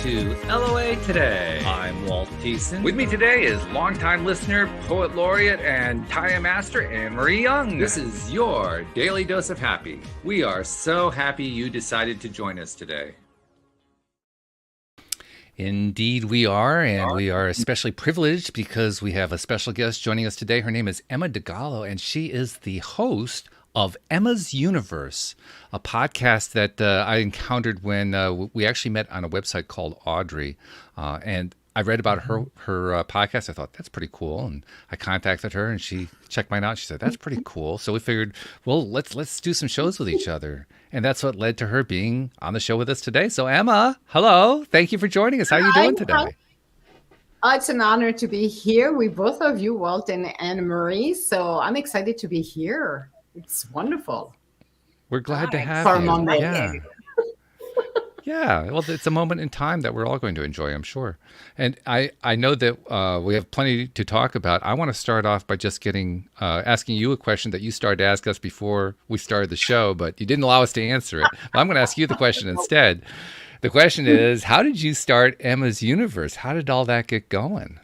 to LOA Today. I'm Walt Thiessen. With me today is longtime listener, poet laureate, and Taya master Anne-Marie Young. This is your Daily Dose of Happy. We are so happy you decided to join us today. Indeed we are, and we are especially privileged because we have a special guest joining us today. Her name is Emma DiGallo, and she is the host of Emma's Universe, a podcast that I encountered when we actually met on a website called Audrey, and I read about her podcast. I thought, that's pretty cool, and I contacted her, and she checked mine out. She said, that's pretty cool. So we figured, well, let's do some shows with each other, and that's what led to her being on the show with us today. So Emma, hello. Thank you for joining us. How are you doing today? It's an honor to be here with both of you, Walt and Anne-Marie. So I'm excited to be here. It's wonderful. We're glad to have for you. Monday. Yeah, well, it's a moment in time that we're all going to enjoy, I'm sure. And I know that we have plenty to talk about. I want to start off by just asking you a question that you started to ask us before we started the show, but you didn't allow us to answer it. I'm going to ask you the question instead. The question is, how did you start Emma's Universe? How did all that get going?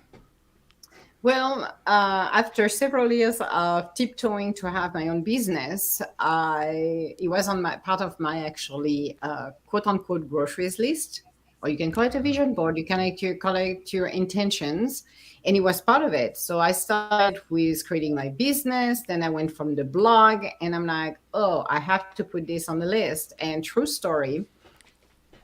Well, after several years of tiptoeing to have my own business, it was on part of my actually quote unquote groceries list, or you can call it a vision board. You can collect your intentions, and it was part of it. So I started with creating my business. Then I went from the blog, and I'm like, oh, I have to put this on the list. And true story,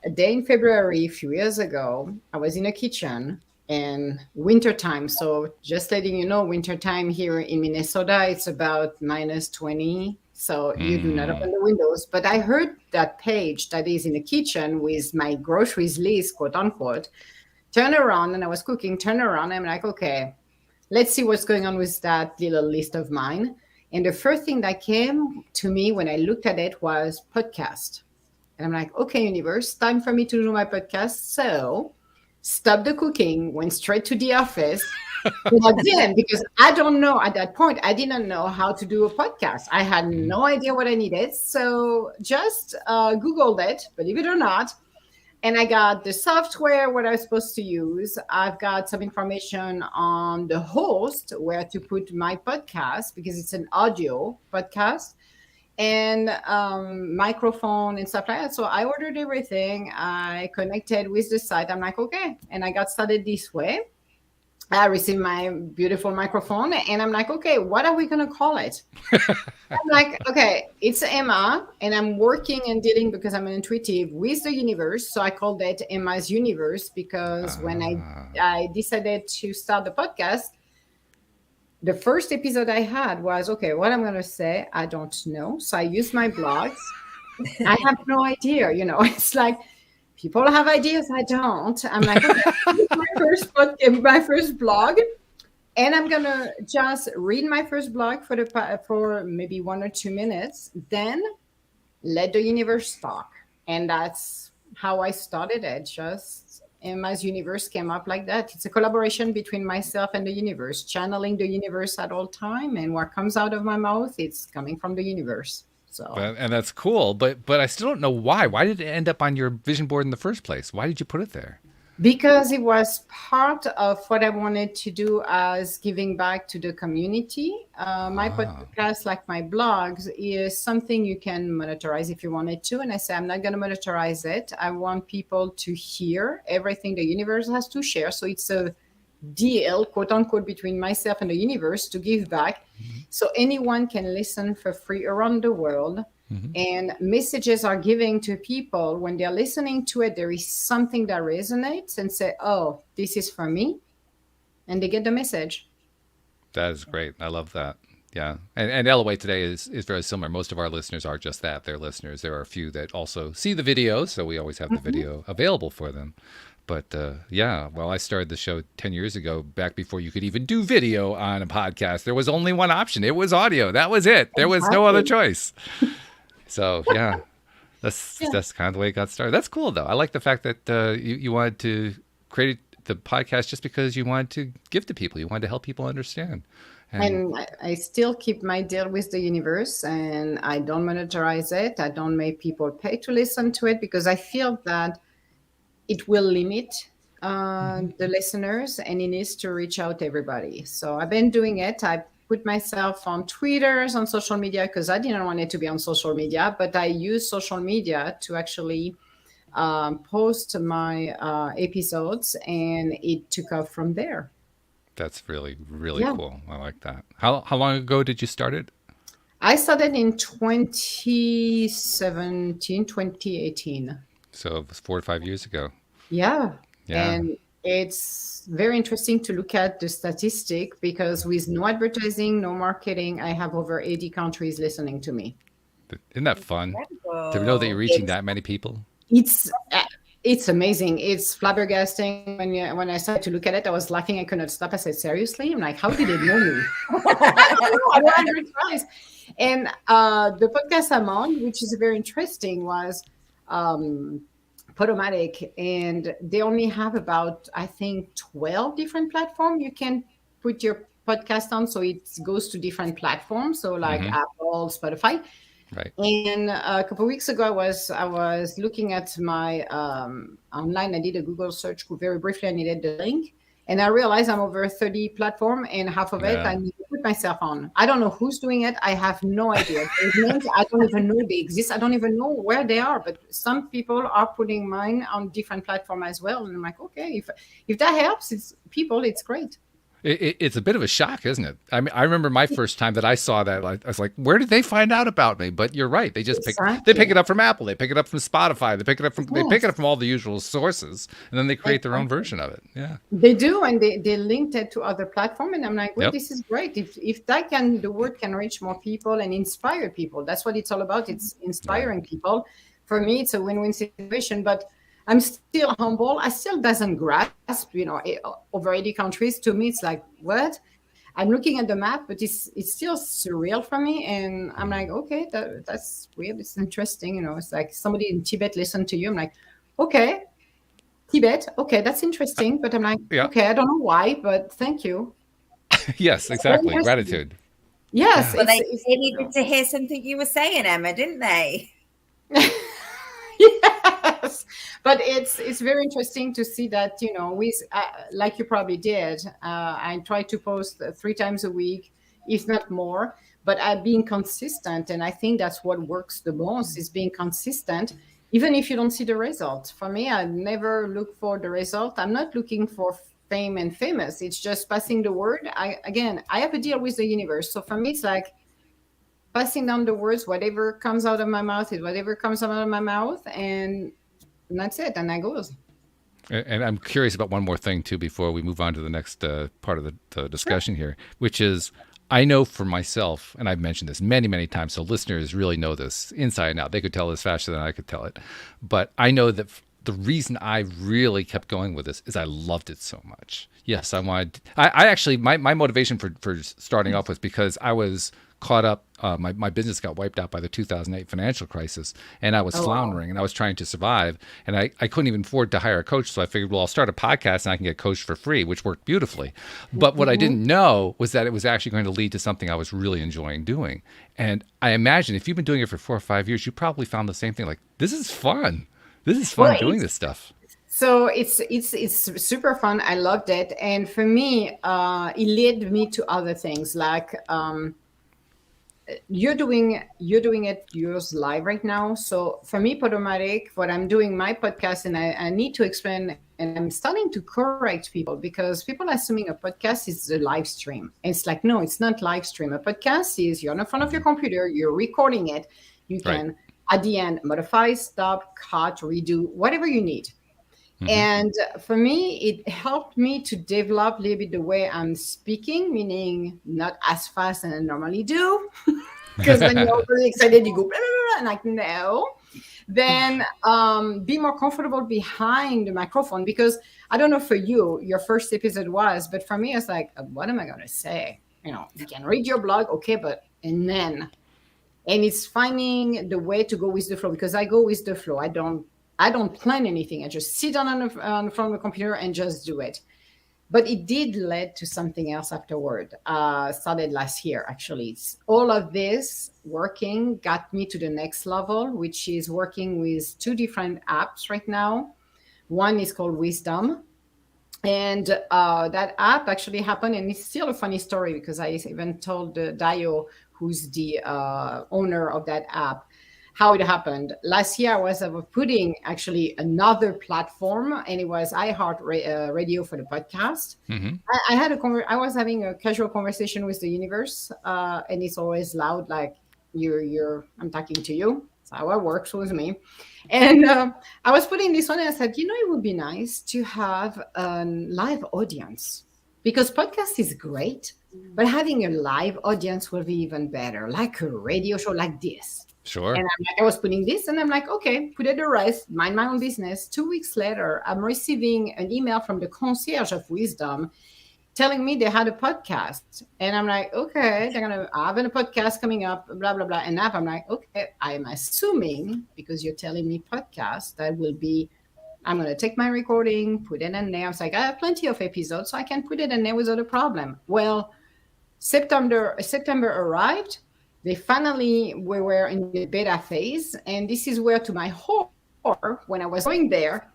a day in February a few years ago, I was in a kitchen. And wintertime. So just letting you know, wintertime here in Minnesota, it's about -20. So you do not open the windows. But I heard that page that is in the kitchen with my groceries list, quote unquote, turn around, and I was cooking, turn around. And I'm like, okay, let's see what's going on with that little list of mine. And the first thing that came to me when I looked at it was podcast. And I'm like, okay, universe, time for me to do my podcast. So stopped the cooking, went straight to the office. And I didn't, because I don't know at that point, I didn't know how to do a podcast. I had no idea what I needed. So just Googled it, believe it or not. And I got the software, what I was supposed to use. I've got some information on the host, where to put my podcast, because it's an audio podcast, and microphone and stuff like that. So I ordered everything. I connected with the site. I'm like, okay. And I got started this way. I received my beautiful microphone, and I'm like, okay, what are we going to call it? I'm like, okay, it's Emma, and I'm working and dealing, because I'm an intuitive, with the universe. So I called it Emma's Universe, because when I decided to start the podcast, the first episode I had was, okay, what I'm going to say, I don't know. So I used my blogs. I have no idea. It's like people have ideas. I don't. I'm like, okay, my first blog, and I'm going to just read my first blog for maybe 1 or 2 minutes, then let the universe talk. And that's how I started it. Just Emma's Universe came up like that. It's a collaboration between myself and the universe, channeling the universe at all time, and what comes out of my mouth, it's coming from the universe. So, and that's cool, but I still don't know why. Why did it end up on your vision board in the first place? Why did you put it there? Because it was part of what I wanted to do as giving back to the community. My podcast, like my blogs, is something you can monetize if you wanted to. And I say, I'm not going to monetize it. I want people to hear everything the universe has to share. So it's a deal, quote unquote, between myself and the universe to give back. Mm-hmm. So anyone can listen for free around the world. Mm-hmm. And messages are giving to people. When they're listening to it, there is something that resonates and say, oh, this is for me. And they get the message. That is great. I love that. Yeah. And LOA Today is very similar. Most of our listeners are just that. They're listeners. There are a few that also see the video. So we always have the video available for them. But well, I started the show 10 years ago, back before you could even do video on a podcast. There was only one option. It was audio. That was it. There was no other choice. So, yeah, that's kind of the way it got started. That's cool, though. I like the fact that you wanted to create the podcast just because you wanted to give to people. You wanted to help people understand. And I still keep my deal with the universe, and I don't monetize it. I don't make people pay to listen to it, because I feel that it will limit the listeners, and it needs to reach out to everybody. So I've been doing it. I put myself on Twitters, on social media, because I didn't want it to be on social media, but I use social media to actually post my episodes, and it took off from there. That's really, really cool. I like that. How long ago did you start it? I started in 2017, 2018. So it was 4 or 5 years ago. Yeah. Yeah. And it's very interesting to look at the statistic, because with no advertising, no marketing, I have over 80 countries listening to me. Isn't that fun to know that you're reaching that many people? It's amazing. It's flabbergasting. When I started to look at it, I was laughing. I could not stop. I said, seriously? I'm like, how did they know me? I don't advertise. And the podcast I'm on, which is very interesting, was Podomatic, and they only have about, I think, 12 different platforms you can put your podcast on. So it goes to different platforms. So like Apple, Spotify. Right. And a couple of weeks ago, I was looking at my online. I did a Google search very briefly. I needed the link, and I realized I'm over 30 platform, and half of it I need to put myself on. I don't know who's doing it. I have no idea. There's names I don't even know they exist. I don't even know where they are. But some people are putting mine on different platform as well, and I'm like, okay, if that helps, it's great. It's a bit of a shock, isn't it? I mean, I remember my first time that I saw that, I was like, where did they find out about me? But you're right. They just pick it up from Apple. They pick it up from Spotify. They pick it up from all the usual sources, and then they create their own version of it. Yeah. They do, and they linked it to other platforms, and I'm like, well, this is great. If the word can reach more people and inspire people, that's what it's all about. It's inspiring people. For me, it's a win-win situation, but I'm still humble. I still doesn't grasp, over 80 countries. To me, it's like, what? I'm looking at the map, but it's still surreal for me. And I'm like, okay, that's weird. It's interesting. It's like somebody in Tibet listened to you. I'm like, okay, Tibet. Okay, that's interesting. But I'm like, okay, I don't know why, but thank you. Yes, exactly. Gratitude. Yes. Well, they needed to hear something you were saying, Emma, didn't they? Yes, but it's very interesting to see that, like you probably did, I try to post 3 times a week, if not more, but I've been consistent, and I think that's what works the most, is being consistent, even if you don't see the result. For me, I never look for the result. I'm not looking for fame and famous. It's just passing the word. I have a deal with the universe. So for me, it's like passing down the words. Whatever comes out of my mouth is whatever comes out of my mouth, and that's it. And that goes. And I'm curious about one more thing too before we move on to the next part of the discussion here, which is, I know for myself, and I've mentioned this many, many times, so listeners really know this inside and out. They could tell this faster than I could tell it. But I know that the reason I really kept going with this is I loved it so much. Yes, I actually, my motivation for starting off was because I was caught up. My business got wiped out by the 2008 financial crisis, and I was floundering, and I was trying to survive, and I couldn't even afford to hire a coach. So I figured, well, I'll start a podcast and I can get coached for free, which worked beautifully. But what I didn't know was that it was actually going to lead to something I was really enjoying doing. And I imagine if you've been doing it for 4 or 5 years, you probably found the same thing. Like, this is fun. This is fun doing this stuff. So it's super fun. I loved it, and for me, it led me to other things like. You're doing it yours live right now. So for me, Podomatic, what I'm doing, my podcast, and I need to explain, and I'm starting to correct people, because people are assuming a podcast is a live stream. And it's like, no, it's not live stream. A podcast is you're in front of your computer, you're recording it. You can, at the end, modify, stop, cut, redo, whatever you need. Mm-hmm. And for me, it helped me to develop a little bit the way I'm speaking, meaning not as fast as I normally do. Because when you're really excited, you go, blah, blah, blah, and like, no. Then be more comfortable behind the microphone. Because I don't know for you, your first episode was, but for me, it's like, what am I going to say? You can read your blog, okay, and it's finding the way to go with the flow, because I go with the flow. I don't plan anything. I just sit on front of the computer and just do it. But it did lead to something else afterward. Started last year, actually. All of this working got me to the next level, which is working with 2 different apps right now. One is called Wisdom. And that app actually happened, and it's still a funny story because I even told Dio, who's the owner of that app, how it happened. Last year, I was putting actually another platform, and it was iHeart Radio for the podcast. Mm-hmm. I was having a casual conversation with the universe, and it's always loud, like I'm talking to you. That's how it works with me. And I was putting this on, and I said, it would be nice to have a live audience, because podcast is great, but having a live audience will be even better, like a radio show like this. Sure. And I was putting this, and I'm like, okay, put it to rest, mind my own business. 2 weeks later, I'm receiving an email from the concierge of Wisdom telling me they had a podcast. And I'm like, okay, they're going to have a podcast coming up, blah, blah, blah. And I'm like, okay, I'm assuming, because you're telling me podcast, I'm going to take my recording, put it in there. I was like, I have plenty of episodes, so I can put it in there without a problem. Well, September arrived. We were in the beta phase. And this is where, to my horror, when I was going there,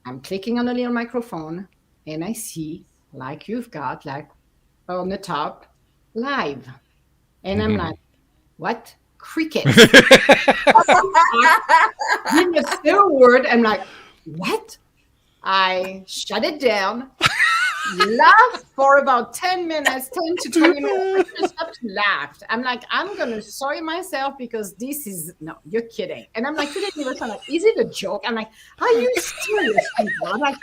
I'm clicking on the little microphone, and I see, like you've got, like on the top, live. And I'm like, what? Cricket. Give me a still word. I'm like, what? I shut it down, laughed for about 10 minutes, 10 to 20 minutes. I just laughed. I'm like, I'm going to sorry myself because this is, no, you're kidding. And I'm like, to the universe, I'm like, is it a joke? I'm like, are you serious, people? I'm like,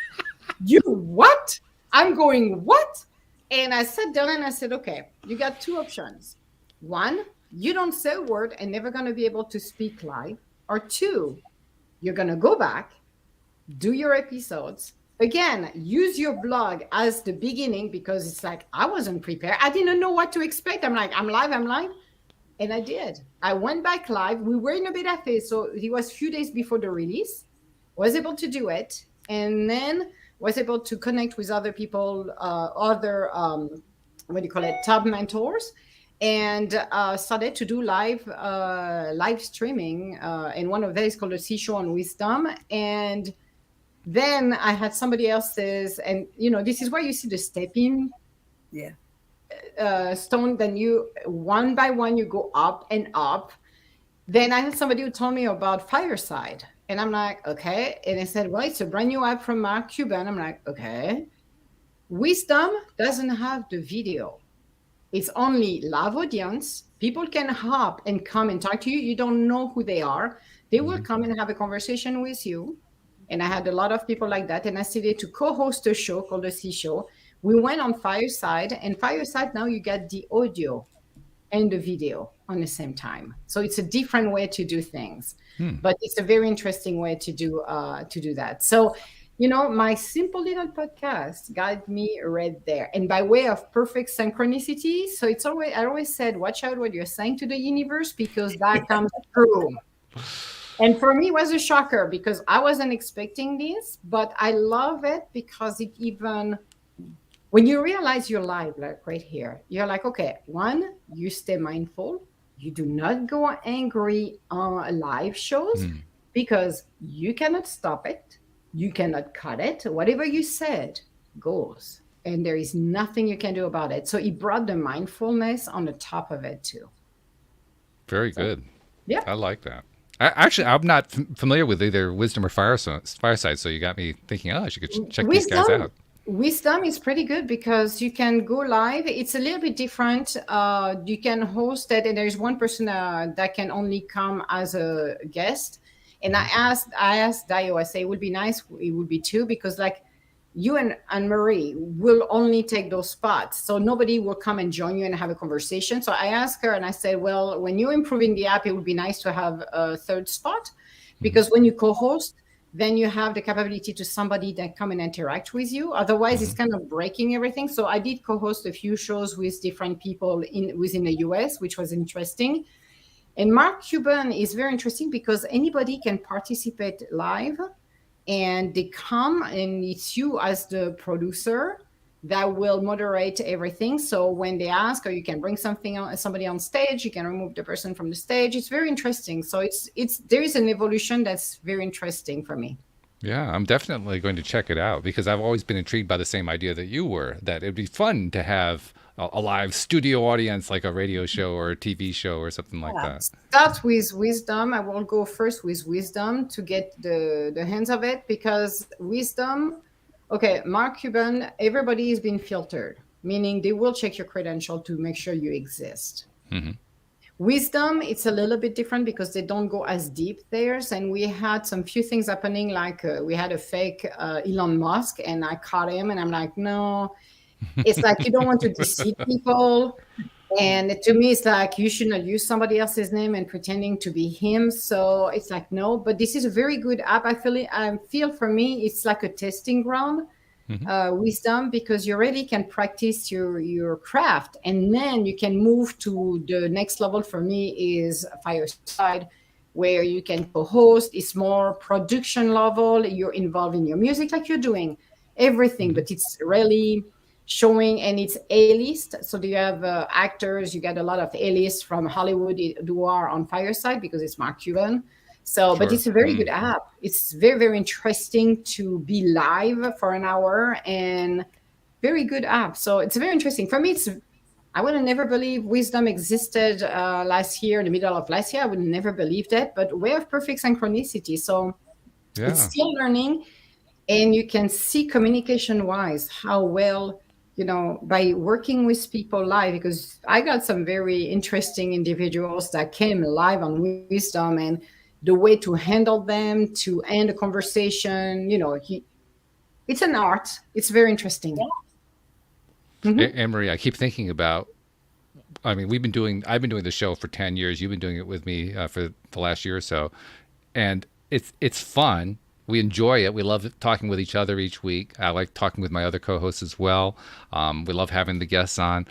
you what? I'm going, what? And I sat down and I said, okay, you got two options. One, you don't say a word and never going to be able to speak live. Or two, you're going to go back, do your episodes. Again, use your blog as the beginning, because it's like, I wasn't prepared. I didn't know what to expect. I'm like, I'm live. And I did. I went back live. We were in a beta phase. So it was a few days before the release. Was able to do it. And then was able to connect with other people, top mentors, and started to do live streaming. And one of them is called the C Show on Wisdom. And then I had somebody else's, and this is where you see the stepping stone. Then you, one by one, you go up and up. Then I had somebody who told me about Fireside. And I'm like, okay. And I said, well, it's a brand new app from Cuban. I'm like, okay. Wisdom doesn't have the video. It's only live audience. People can hop and come and talk to you. You don't know who they are. They will come and have a conversation with you. And I had a lot of people like that. And I decided to co-host a show called the C Show. We went on Fireside. And Fireside, now you get the audio and the video on the same time. So it's a different way to do things. But it's a very interesting way to do that. So, my simple little podcast got me right there. And by way of perfect synchronicity, so I always said, watch out what you're saying to the universe, because that comes true. And for me, it was a shocker because I wasn't expecting this, but I love it because it even, when you realize you're live, like right here, you're like, okay, one, you stay mindful. You do not go angry on live shows because you cannot stop it. You cannot cut it. Whatever you said goes. And there is nothing you can do about it. So it brought the mindfulness on the top of it too. Very good. Yeah. I like that. I'm not familiar with either Wisdom or Fireside, so you got me thinking, I should check these guys out. Wisdom is pretty good because you can go live. It's a little bit different. You can host it, and there's one person that can only come as a guest. And I asked Dio, I say, it would be nice, it would be two, because like you and Anne-Marie will only take those spots. So nobody will come and join you and have a conversation. So I asked her and I said, well, when you're improving the app, it would be nice to have a third spot, because when you co-host, then you have the capability to somebody that come and interact with you. Otherwise, it's kind of breaking everything. So I did co-host a few shows with different people within the US, which was interesting. And Mark Cuban is very interesting because anybody can participate live, and they come and it's you as the producer that will moderate everything. So when they ask, or you can bring somebody on stage, you can remove the person from the stage. It's very interesting. So there is an evolution that's very interesting for me. Yeah, I'm definitely going to check it out because I've always been intrigued by the same idea that you were, that it'd be fun to have a live studio audience like a radio show or a TV show or something like that. Start with wisdom. I will go first with wisdom to get the hands of it, because wisdom, okay, Mark Cuban, everybody is being filtered, meaning they will check your credential to make sure you exist. Mm-hmm. Wisdom, it's a little bit different because they don't go as deep there. And we had some few things happening, like we had a fake Elon Musk, and I caught him, and I'm like, no, it's like you don't want to deceive people. And to me, it's like you should not use somebody else's name and pretending to be him. So it's like, no, but this is a very good app. I feel for me, it's like a testing ground. Wisdom, because you really can practice your craft, and then you can move to the next level. For me is fireside, where you can co-host. It's more production level. You're involved in your music like you're doing everything, but it's really showing, and it's A-list. So you have actors, you get a lot of A-list from Hollywood who are on fireside because it's Mark Cuban. So, but it's a very good app. It's very, very interesting to be live for an hour, and very good app. So it's very interesting. For me, I would have never believed wisdom existed last year, in the middle of last year. I would never believe that, but way of perfect synchronicity. So it's still learning, and you can see communication-wise how well, by working with people live, because I got some very interesting individuals that came live on wisdom, and the way to handle them, to end a conversation, it's an art. It's very interesting. Yeah. Mm-hmm. Anne-Marie, I keep thinking about, I've been doing the show for 10 years. You've been doing it with me for the last year or so. And it's fun. We enjoy it. We love talking with each other each week. I like talking with my other co-hosts as well. We love having the guests on.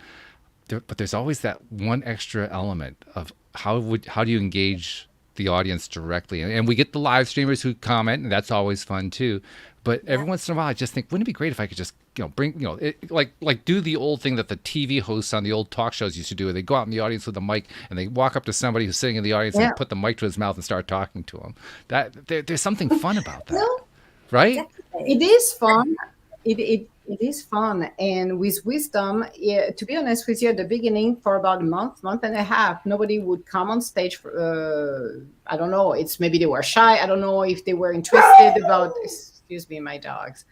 But there's always that one extra element of how do you engage the audience directly, and we get the live streamers who comment, and that's always fun too. But every once in a while, I just think, wouldn't it be great if I could just bring like do the old thing that the TV hosts on the old talk shows used to do? They go out in the audience with a mic, and they walk up to somebody who's sitting in the audience and put the mic to his mouth and start talking to him. There's something fun about that, right? It is fun. It is fun. And with wisdom, to be honest with you, at the beginning, for about a month and a half, nobody would come on stage. I don't know. It's maybe they were shy. I don't know if they were interested about. Excuse me, my dogs.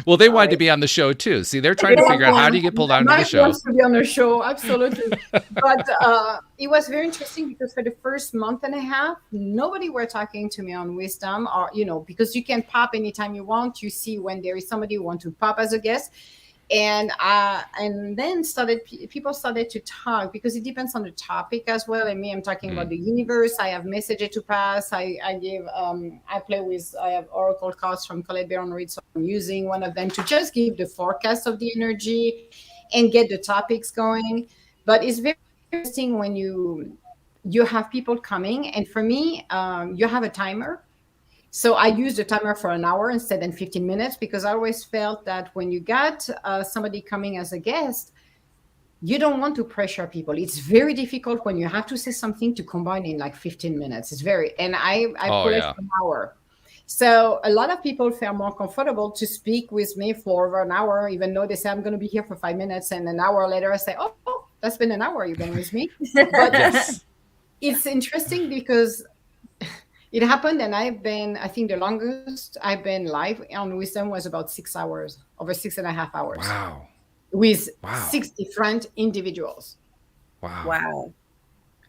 Well, they wanted to be on the show too. See, they're trying to figure out how do you get pulled onto the show. Wants to be on the show, absolutely. But it was very interesting because for the first month and a half, nobody were talking to me on wisdom, or because you can pop anytime you want. You see when there is somebody who wants to pop as a guest. And then people started to talk, because it depends on the topic as well. And me, I'm talking about the universe. I have messages to pass. I have oracle cards from Colette Baron Reid, so I'm using one of them to just give the forecast of the energy and get the topics going. But it's very interesting when you have people coming, and for me, you have a timer. So I used the timer for an hour instead of 15 minutes, because I always felt that when you got somebody coming as a guest, you don't want to pressure people. It's very difficult when you have to say something to combine in like 15 minutes. And I put it for an hour. So a lot of people feel more comfortable to speak with me for over an hour, even though they say I'm going to be here for 5 minutes. And an hour later I say, oh, that's been an hour you've been with me. But it's interesting because it happened, and I think the longest I've been live on Wisdom was about 6 hours, over 6.5 hours. Wow. With 6 different individuals. Wow.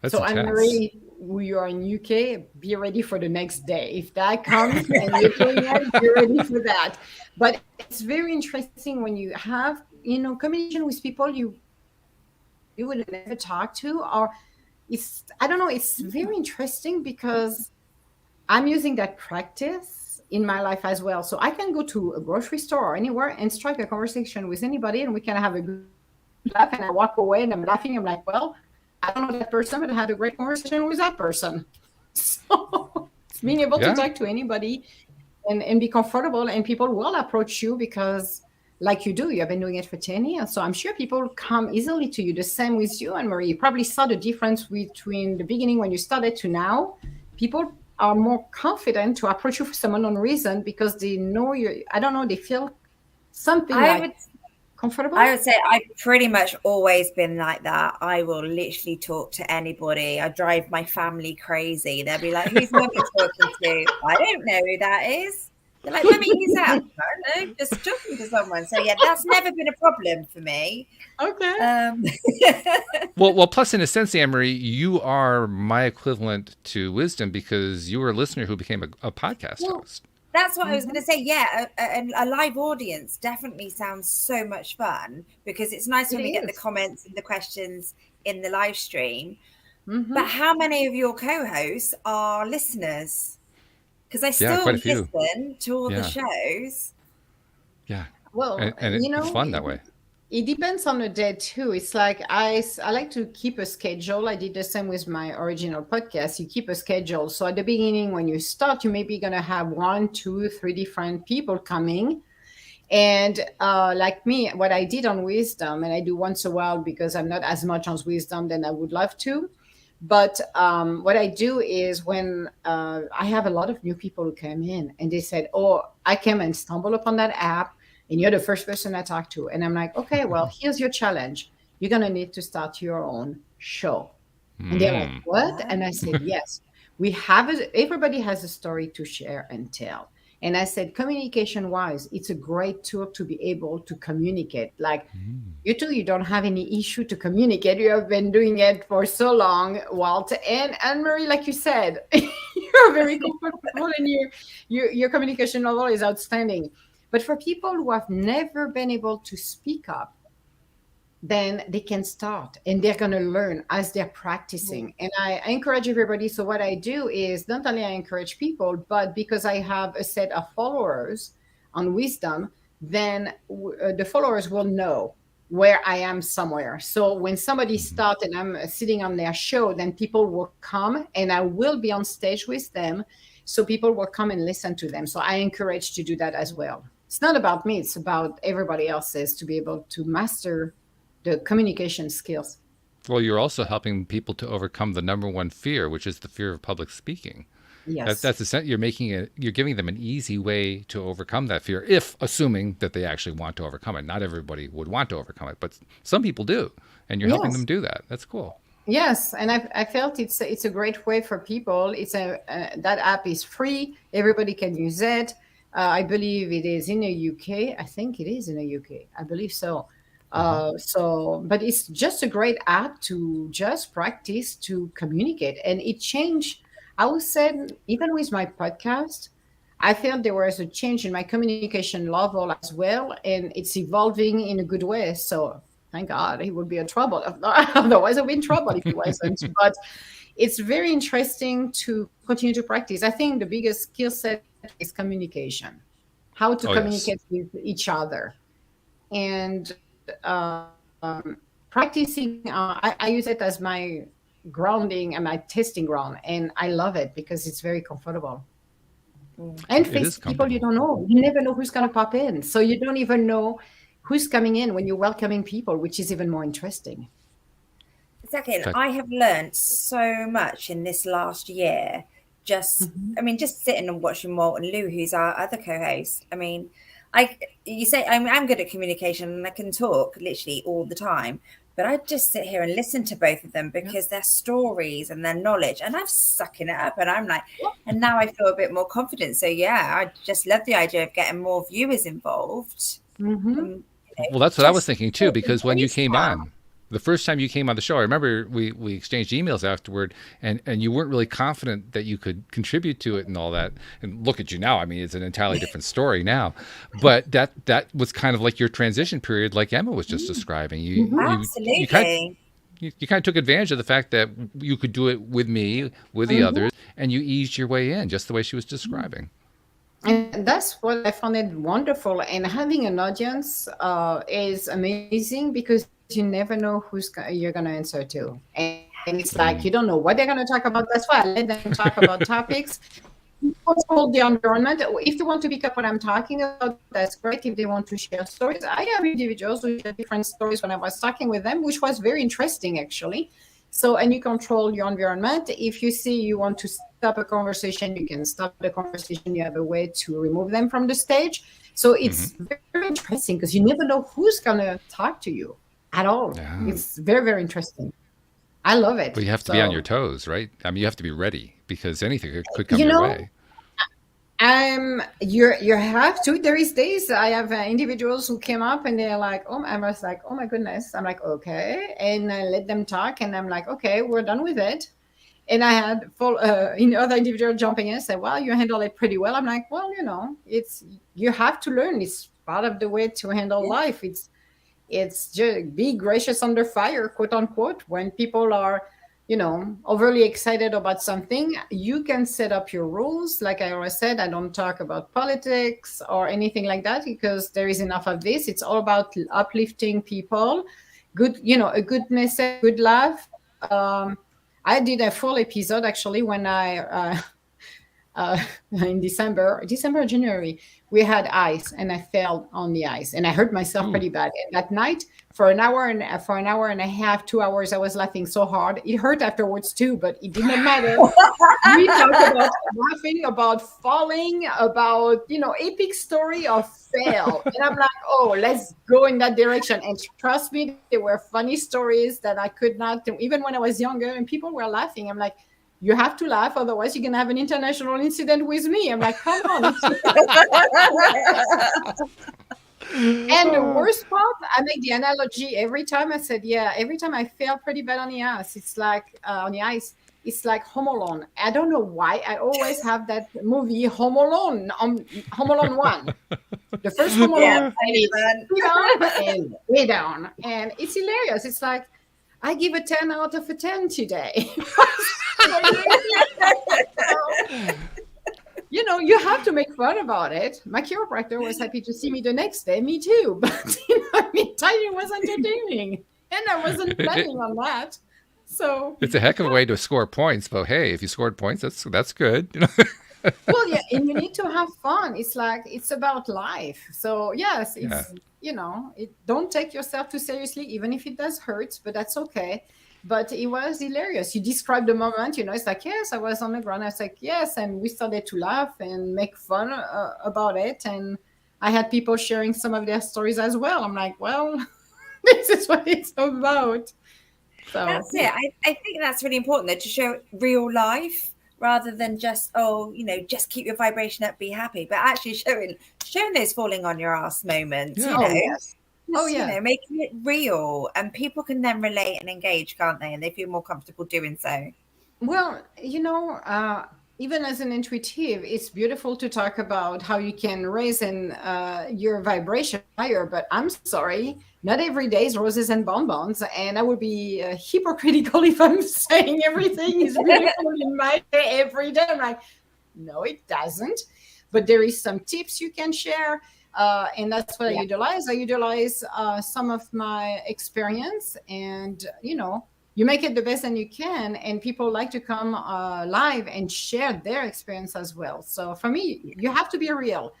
That's so intense. Anne-Marie, you are in UK, be ready for the next day. If that comes and you're doing it, be ready for that. But it's very interesting when you have, communication with people you would never talk to, or I don't know, it's very interesting because I'm using that practice in my life as well. So I can go to a grocery store or anywhere and strike a conversation with anybody, and we can have a good laugh, and I walk away and I'm laughing. I'm like, well, I don't know that person, but I had a great conversation with that person. So it's being able to talk to anybody and be comfortable, and people will approach you because like you have been doing it for 10 years. So I'm sure people come easily to you. The same with you, Anne-Marie. You probably saw the difference between the beginning when you started to now. People are more confident to approach you for some unknown reason because they know you. I don't know. They feel something comfortable. I would say I've pretty much always been like that. I will literally talk to anybody. I drive my family crazy. They'll be like, "Who's Mummy talking to?" I don't know who that is. They're like, "Mummy, who's that?" I don't know, just talking to someone. So yeah, that's never been a problem for me. Okay. Well, plus in a sense, Anne-Marie, you are my equivalent to Wisdom because you were a listener who became a podcast host. That's what I was going to say. Yeah, a live audience definitely sounds so much fun because it's nice when we get the comments and the questions in the live stream. Mm-hmm. But how many of your co-hosts are listeners? Because I still listen to all the shows. Yeah. Well, and it's fun that way. It depends on the day too. It's like I like to keep a schedule. I did the same with my original podcast. You keep a schedule. So at the beginning, when you start, you may be going to have 1, 2, 3 different people coming. And like me, what I did on Wisdom, and I do once a while because I'm not as much on Wisdom than I would love to. But what I do is when I have a lot of new people who come in and they said, "Oh, I came and stumbled upon that app. And you're the first person I talk to." And I'm like, "Okay, well, here's your challenge. You're going to need to start your own show." And they're like, "What?" And I said, "Yes, everybody has a story to share and tell." And I said, communication wise, it's a great tool to be able to communicate. Like you two, you don't have any issue to communicate. You have been doing it for so long, Walt and Anne-Marie, like you said, you're very comfortable and your communication level is outstanding. But for people who have never been able to speak up, then they can start and they're going to learn as they're practicing. And I encourage everybody. So what I do is not only I encourage people, but because I have a set of followers on Wisdom, then the followers will know where I am somewhere. So when somebody starts and I'm sitting on their show, then people will come and I will be on stage with them. So people will come and listen to them. So I encourage to do that as well. It's not about me. It's about everybody else's to be able to master the communication skills. Well, you're also helping people to overcome the number one fear, which is the fear of public speaking. Yes. That's you're giving them an easy way to overcome that fear, assuming that they actually want to overcome it. Not everybody would want to overcome it, but some people do, and you're helping them do that. That's cool. Yes, and I felt it's a great way for people. It's that app is free. Everybody can use it. I believe it is in the UK. I think it is in the UK. I believe so. But it's just a great app to just practice to communicate, and it changed. I would say even with my podcast, I felt there was a change in my communication level as well, and it's evolving in a good way. So thank God he would be in trouble. Otherwise, I'd be in trouble if he wasn't. But it's very interesting to continue to practice. I think the biggest skill set is communication, how to communicate with each other. And practicing, I use it as my grounding and my testing ground. And I love it because it's very comfortable. And face people you don't know. You never know who's going to pop in. So you don't even know who's coming in when you're welcoming people, which is even more interesting. Exactly. And I have learned so much in this last year. Just sitting and watching Walt and Lou, who's our other co-host. I mean, you say I'm good at communication and I can talk literally all the time, but I just sit here and listen to both of them because their stories and their knowledge, and I'm sucking it up, and I'm like, and now I feel a bit more confident. So yeah, I just love the idea of getting more viewers involved. Well, that's what I was thinking too, because when you came on, the first time you came on the show, I remember we exchanged emails afterward, and you weren't really confident that you could contribute to it and all that. And look at you now. I mean, it's an entirely different story now. But that was kind of like your transition period, like Emma was just describing. Absolutely. You kind of took advantage of the fact that you could do it with me, with the others, and you eased your way in, just the way she was describing. And that's what I found it wonderful. And having an audience is amazing because you never know you're going to answer to. And it's like, you don't know what they're going to talk about. That's why I let them talk about topics. Control the environment. If they want to pick up what I'm talking about, that's great. If they want to share stories, I have individuals who share different stories when I was talking with them, which was very interesting, actually. So, and you control your environment. If you see you want to stop a conversation, you can stop the conversation, you have a way to remove them from the stage. So it's very interesting because you never know who's going to talk to you at all. Yeah. It's very, very interesting. I love it. But you have to be on your toes, right? I mean, you have to be ready because anything could come your way. You have to. There is days I have individuals who came up and they're like, oh, I was like, oh my goodness. I'm like, okay. And I let them talk and I'm like, okay, we're done with it. And I had other individual jumping in and say, well, you handle it pretty well. I'm like, well, you have to learn. It's part of the way to handle life. It's just be gracious under fire, quote unquote. When people are, overly excited about something, you can set up your rules. Like I always said, I don't talk about politics or anything like that because there is enough of this. It's all about uplifting people. Good, a good message, good laugh. I did a full episode actually when I in December, January, we had ice and I fell on the ice and I hurt myself pretty bad. And that night, for an hour and a half, 2 hours, I was laughing so hard. It hurt afterwards too, but it didn't matter. We talked about laughing, about falling, about, epic story of fail. And I'm like, oh, let's go in that direction. And trust me, there were funny stories that I could not, even when I was younger and people were laughing. I'm like, you have to laugh, otherwise you're going to have an international incident with me. I'm like, come on. And the worst part, I make the analogy every time. I said, every time I fail pretty bad on the ice, it's like on the ice, it's like Home Alone. I don't know why. I always have that movie Home Alone, Home Alone 1. The first Home Alone, and way down. And it's hilarious. It's like, I give a 10 out of a 10 today. You have to make fun about it. My chiropractor was happy to see me the next day. Me too. But, timing was entertaining. And I wasn't planning on that. So it's a heck of a way to score points. But, hey, if you scored points, that's good. Well, yeah, and you need to have fun. It's like, it's about life. So, yes, it's, don't take yourself too seriously, even if it does hurt, but that's okay. But it was hilarious. You described the moment, it's like, yes, I was on the ground. I was like, yes. And we started to laugh and make fun about it. And I had people sharing some of their stories as well. I'm like, well, this is what it's about. So that's it. I think that's really important, though, to show real life rather than just, just keep your vibration up, be happy, but actually showing those falling on your ass moments, Yes. Making it real, and people can then relate and engage, can't they? And they feel more comfortable doing so. Well, even as an intuitive, it's beautiful to talk about how you can raise your vibration higher. But I'm sorry, not every day is roses and bonbons, and I would be hypocritical if I'm saying everything is beautiful in my day every day. I'm like, no, it doesn't. But there is some tips you can share. And that's what I utilize. I utilize some of my experience, and you make it the best that you can. And people like to come live and share their experience as well. So for me, you have to be real.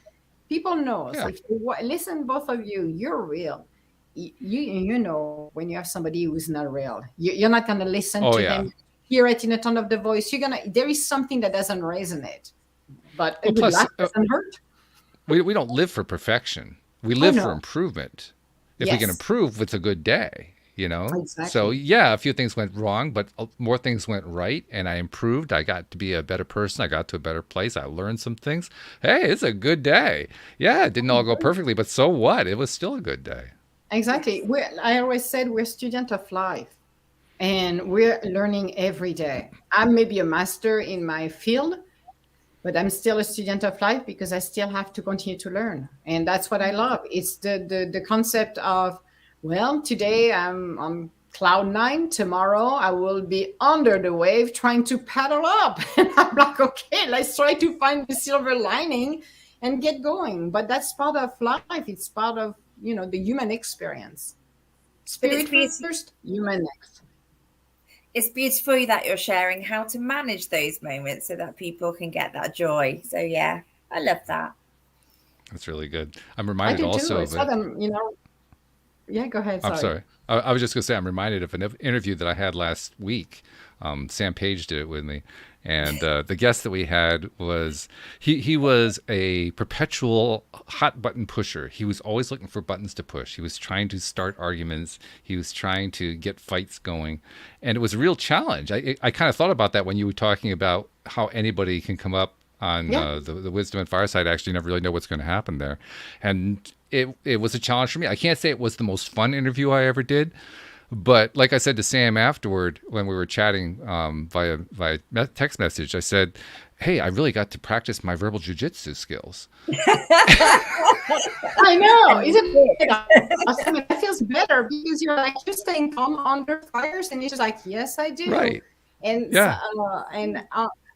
People know. So if you listen, both of you, you're real. You know when you have somebody who's not real. You're not going to listen to them, hear it in a tone of the voice. There is something that doesn't resonate. But a good laugh doesn't hurt. We don't live for perfection. We live for improvement. If we can improve, it's a good day, Exactly. So, a few things went wrong, but more things went right, and I improved. I got to be a better person. I got to a better place. I learned some things. Hey, it's a good day. Yeah, it didn't all go perfectly, but so what? It was still a good day. Exactly. I always said we're students of life, and we're learning every day. I'm maybe a master in my field, but I'm still a student of life because I still have to continue to learn. And that's what I love. It's the concept of, well, today I'm on cloud 9. Tomorrow I will be under the wave trying to paddle up. And I'm like, okay, let's try to find the silver lining and get going. But that's part of life. It's part of, the human experience. Spirit first, human next. It's beautiful that you're sharing how to manage those moments so that people can get that joy. So, I love that. That's really good. I'm reminded also of it. Yeah, go ahead. I'm sorry. I was just going to say, I'm reminded of an interview that I had last week. Sam Page did it with me. And the guest that we had was, he was a perpetual hot button pusher. He was always looking for buttons to push. He was trying to start arguments. He was trying to get fights going. And it was a real challenge. I kind of thought about that when you were talking about how anybody can come up on the Wisdom and Fireside. I actually never really know what's going to happen there. And it was a challenge for me. I can't say it was the most fun interview I ever did. But like I said to Sam afterward, when we were chatting via text message, I said, hey, I really got to practice my verbal jujitsu skills. I know. Isn't it awesome? It feels better because you're like, you're staying calm under fires, and you're just like, yes, I do. Right. And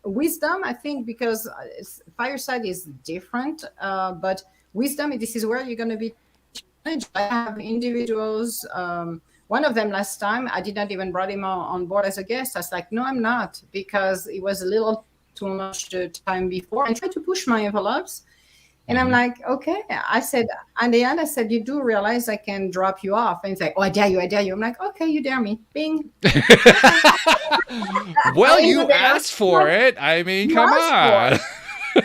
wisdom, I think, because fireside is different, but wisdom, this is where you're going to be challenged. I have individuals. One of them last time, I did not even brought him on board as a guest. I was like, no, I'm not, because it was a little too much the time before. I tried to push my envelopes. And I'm like, okay. I said, at the end, I said, you do realize I can drop you off. And he's like, oh, I dare you, I dare you. I'm like, okay, you dare me. Bing. Well, you asked for it. I mean, come on.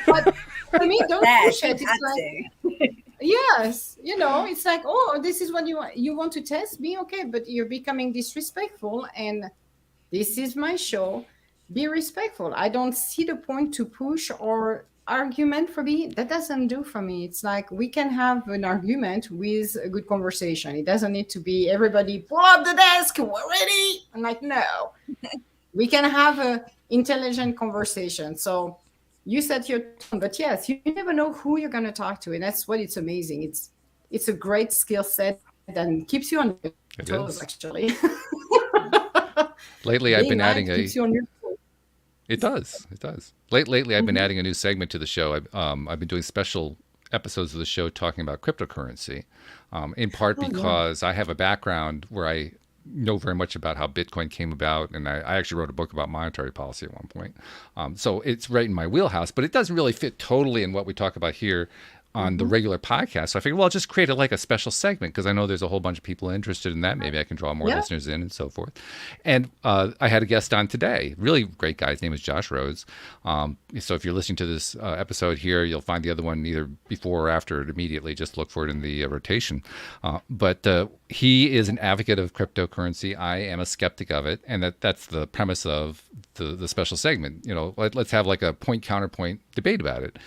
But for me, don't push it. It's like, yes, it's like, oh, this is what you want to test me, okay, but you're becoming disrespectful, and this is my show. Be respectful. I don't see the point to push or argument. For me, that doesn't do for me. It's like, we can have an argument with a good conversation. It doesn't need to be everybody pull up the desk, we're ready. I'm like, no. We can have a intelligent conversation. So you set your tone, but yes, you never know who you're going to talk to, and that's what it's amazing. It's a great skill set and keeps you on your toes, actually. Lately, I've been adding It does. Lately, I've been adding a new segment to the show. I've been doing special episodes of the show talking about cryptocurrency, in part because I have a background where I know very much about how Bitcoin came about, and I actually wrote a book about monetary policy at one point. So it's right in my wheelhouse, but it doesn't really fit totally in what we talk about here on the regular podcast. So I figured, well, I'll just create a special segment, because I know there's a whole bunch of people interested in that. Maybe I can draw more listeners in and so forth. And I had a guest on today, really great guy. His name is Josh Rhodes. So if you're listening to this episode here, you'll find the other one either before or after it immediately. Just look for it in the rotation. But he is an advocate of cryptocurrency. I am a skeptic of it. And that's the premise of the special segment. Let's have like a point-counterpoint debate about it.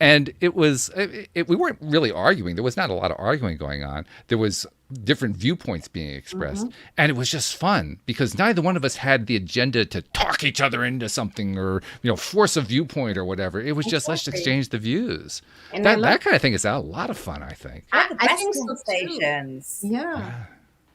And it was, we weren't really arguing. There was not a lot of arguing going on. There was different viewpoints being expressed. And it was just fun, because neither one of us had the agenda to talk each other into something or, force a viewpoint or whatever. It was just, let's exchange the views. And that kind of thing is a lot of fun, I think. I think so too. Yeah.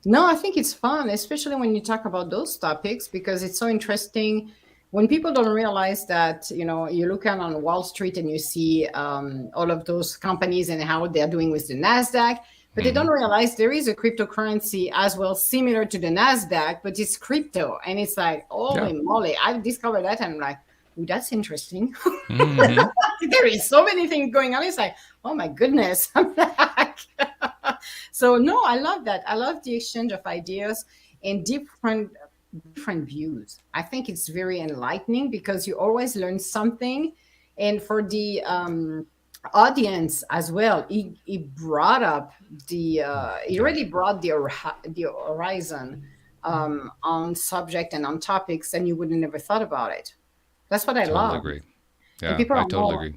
No, I think it's fun, especially when you talk about those topics, because it's so interesting. When people don't realize that, you look out on Wall Street and you see all of those companies and how they're doing with the NASDAQ, but they don't realize there is a cryptocurrency as well, similar to the NASDAQ, but it's crypto. And it's like, holy moly, I discovered that. And I'm like, oh, that's interesting. There is so many things going on. It's like, oh my goodness, I'm back. So no, I love that. I love the exchange of ideas and different views. I think it's very enlightening, because you always learn something. And for the audience as well, he brought up he really brought the horizon on subject and on topics, and you would have never thought about it. That's what I love. Agree. Yeah, I totally agree.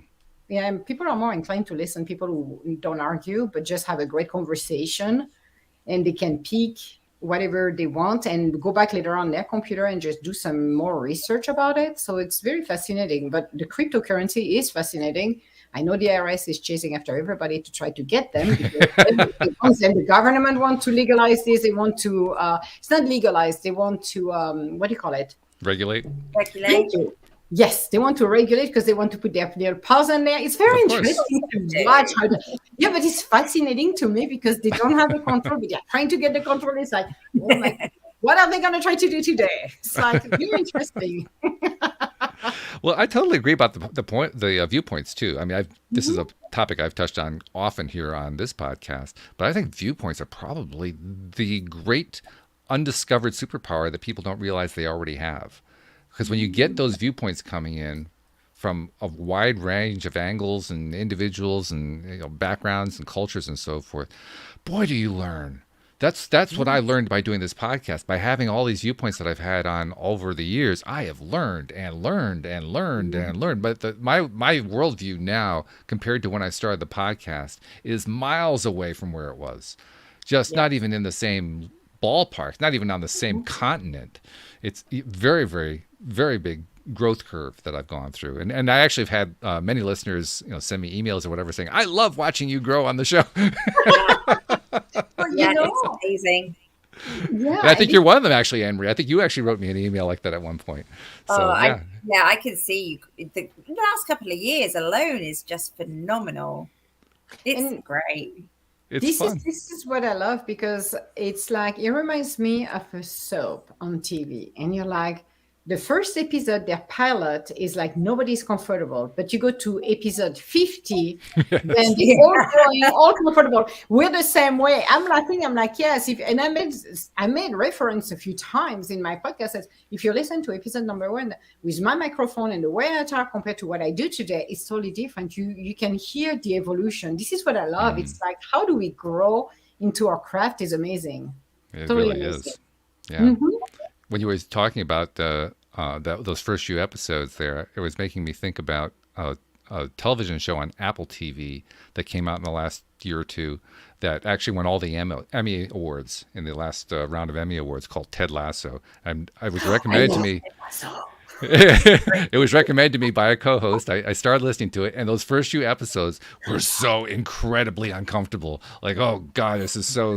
Yeah, and people are more inclined to listen. People who don't argue, but just have a great conversation, and they can pick whatever they want and go back later on their computer and just do some more research about it. So it's very fascinating. But the cryptocurrency is fascinating. I know the IRS is chasing after everybody to try to get them, because the government wants to legalize this. They want to, it's not legalized. They want to, what do you call it? Regulate. Yes, they want to regulate, because they want to put their paws on there. It's very interesting to watch. But it's fascinating to me, because they don't have the control, but they're trying to get the control. It's like, oh my God, what are they going to try to do today? It's like, very interesting. Well, I totally agree about the viewpoints too. I mean, this is a topic I've touched on often here on this podcast, but I think viewpoints are probably the great undiscovered superpower that people don't realize they already have. Because when you get those viewpoints coming in from a wide range of angles and individuals and backgrounds and cultures and so forth, boy, do you learn. That's what I learned by doing this podcast. By having all these viewpoints that I've had on over the years, I have learned and learned and learned and learned. But my worldview now, compared to when I started the podcast, is miles away from where it was. Just not even in the same ballpark, not even on the same continent. It's very, very, very big growth curve that I've gone through. And I actually have had many listeners, send me emails or whatever saying, I love watching you grow on the show. Yeah, it's amazing. Yeah, I think you're one of them, actually, Anne-Marie. I think you actually wrote me an email like that at one point. So, I can see the last couple of years alone is just phenomenal. It's great. It's fun. This is what I love, because it's like, it reminds me of a soap on TV, and you're like, the first episode, their pilot is like nobody's comfortable, but you go to episode 50, then they're all going all comfortable. We're the same way. I'm laughing. I'm like, yes. I made reference a few times in my podcast that if you listen to episode number 1 with my microphone and the way I talk compared to what I do today, it's totally different. You can hear the evolution. This is what I love. It's like, how do we grow into our craft is amazing. It totally really amazing. is. Yeah. When you were talking about those first few episodes there, it was making me think about a television show on Apple TV that came out in the last year or two that actually won all the Emmy Awards in the last round of Emmy Awards, called Ted Lasso. And it was recommended to me. It was recommended to me by a co-host. I started listening to it, and those first few episodes were so incredibly uncomfortable. Like, oh God, this is so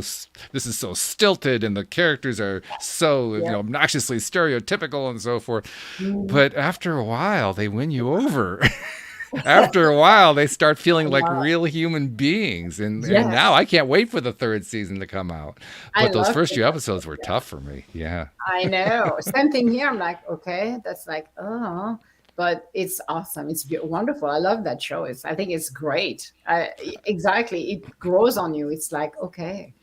stilted, and the characters are so obnoxiously stereotypical and so forth. But after a while, they win you over. After a while, they start feeling like real human beings. And now I can't wait for the 3rd season to come out. But those first few episodes were tough for me. Yeah. I know. Same thing here. I'm like, okay, that's like, oh, but it's awesome. It's wonderful. I love that show. I think it's great. Exactly. It grows on you. It's like, okay.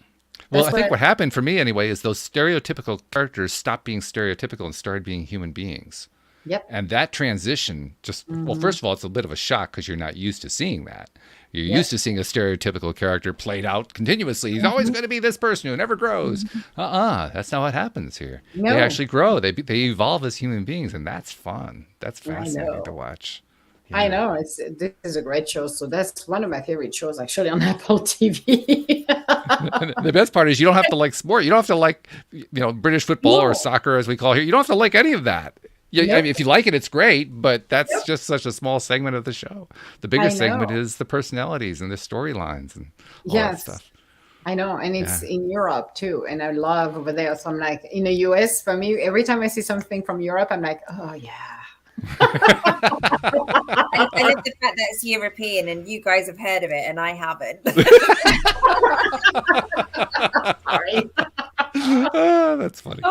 Well, I think what happened for me anyway is those stereotypical characters stopped being stereotypical and started being human beings. Yep. And that transition well, first of all, it's a bit of a shock because you're not used to seeing that. You're used to seeing a stereotypical character played out continuously. He's always going to be this person who never grows. That's not what happens here. No. They actually grow. They evolve as human beings, and that's fun. That's fascinating to watch. Yeah. I know. This is a great show. So that's one of my favorite shows, actually, on Apple TV. The best part is you don't have to like sport. You don't have to like, British football or soccer, as we call it here. You don't have to like any of that. I mean, if you like it, it's great, but that's just such a small segment of the show. The biggest segment is the personalities and the storylines and all that stuff. I know, and it's in Europe too, and I love over there. So I'm like, in the US, for me, every time I see something from Europe, I'm like, oh yeah. I love the fact that it's European and you guys have heard of it and I haven't. Sorry. That's funny.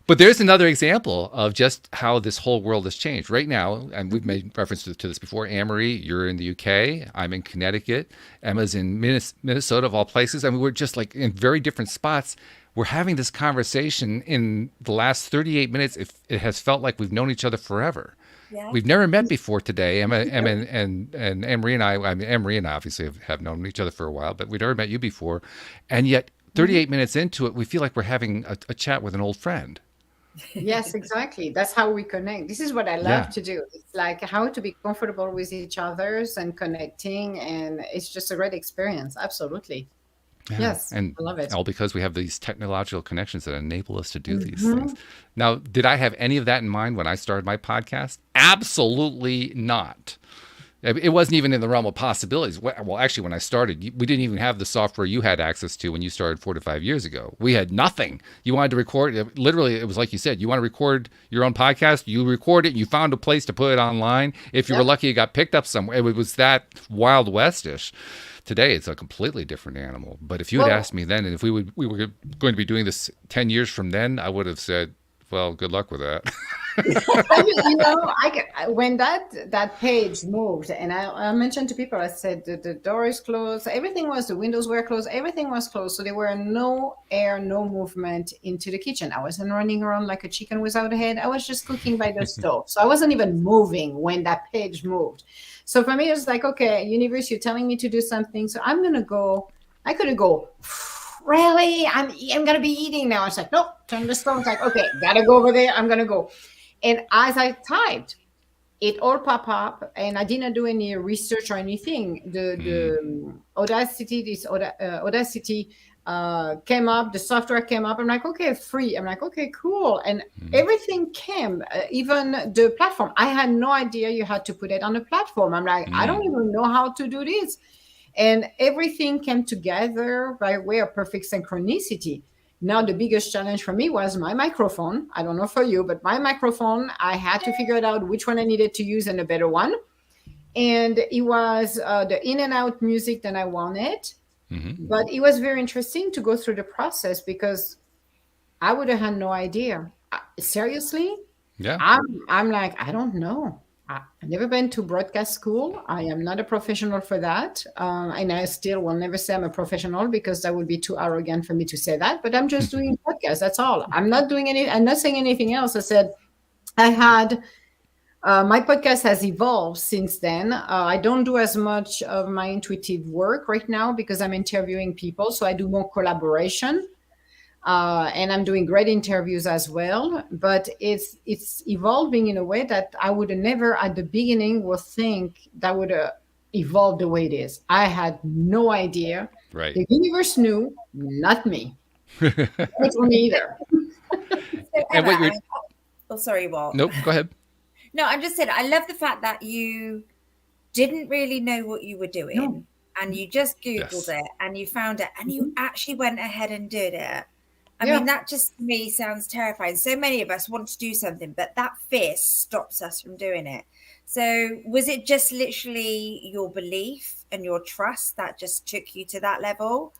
But there's another example of just how this whole world has changed right now. And we've made reference to this before. Anne-Marie, you're in the UK. I'm in Connecticut. Emma's in Minnesota, of all places. I mean, we're just like in very different spots. We're having this conversation in the last 38 minutes. It has felt like we've known each other forever. Yeah. We've never met before today. Emma and Anne-Marie and I mean, Anne-Marie and I obviously have known each other for a while, but we've never met you before. And yet 38 minutes into it, we feel like we're having a chat with an old friend. Yes, exactly. That's how we connect. This is what I love to do. It's like how to be comfortable with each other's and connecting. And it's just a great experience. Absolutely. Yeah. Yes, and I love it. All because we have these technological connections that enable us to do these things. Now, did I have any of that in mind when I started my podcast? Absolutely not. It wasn't even in the realm of possibilities. Well, actually, when I started, we didn't even have the software you had access to when you started 4 to 5 years ago. We had nothing. You wanted to record, literally, it was like you said, you want to record your own podcast, you record it, and you found a place to put it online. If you were lucky, it got picked up somewhere. It was that Wild West-ish. Today, it's a completely different animal. But if you had asked me then, and if we were going to be doing this 10 years from then, I would have said, Well, good luck with that. When that page moved, and I mentioned to people, I said the door is closed, the windows were closed, everything was closed, so there were no air, no movement into the kitchen. I wasn't running around like a chicken without a head. I was just cooking by the stove, so I wasn't even moving when that page moved. So for me, it was like, okay, universe, you're telling me to do something, so I'm gonna go. I could go. Really? I'm gonna be eating now. It's like, nope, turn the stove. It's like, okay, gotta go over there. I'm gonna go. And as I typed, it all popped up, and I didn't do any research or anything. The Audacity came up, the software came up. I'm like, okay, free. I'm like, okay, cool. And everything came, even the platform. I had no idea you had to put it on the platform. I'm like, I don't even know how to do this. And everything came together by way of perfect synchronicity. Now, the biggest challenge for me was my microphone. I don't know for you, but my microphone, I had to figure it out which one I needed to use and a better one. And it was the in and out music that I wanted. But it was very interesting to go through the process because I would have had no idea. Seriously? Yeah. I'm like, I don't know. I've never been to broadcast school. I am not a professional for that. And I still will never say I'm a professional because that would be too arrogant for me to say that. But I'm just doing podcasts. That's all. I'm not saying anything else. I said I had my podcast has evolved since then. I don't do as much of my intuitive work right now because I'm interviewing people. So I do more collaboration. And I'm doing great interviews as well, but it's evolving in a way that I would have never at the beginning would think that would evolve the way it is. I had no idea. Right. The universe knew, not me. Not for me either. So, Emma, sorry, Walt. Nope, go ahead. No, I'm just saying, I love the fact that you didn't really know what you were doing. No. And you just Googled it and you found it and you actually went ahead and did it. I mean, that just to me sounds terrifying. So many of us want to do something, but that fear stops us from doing it. So was it just literally your belief and your trust that just took you to that level?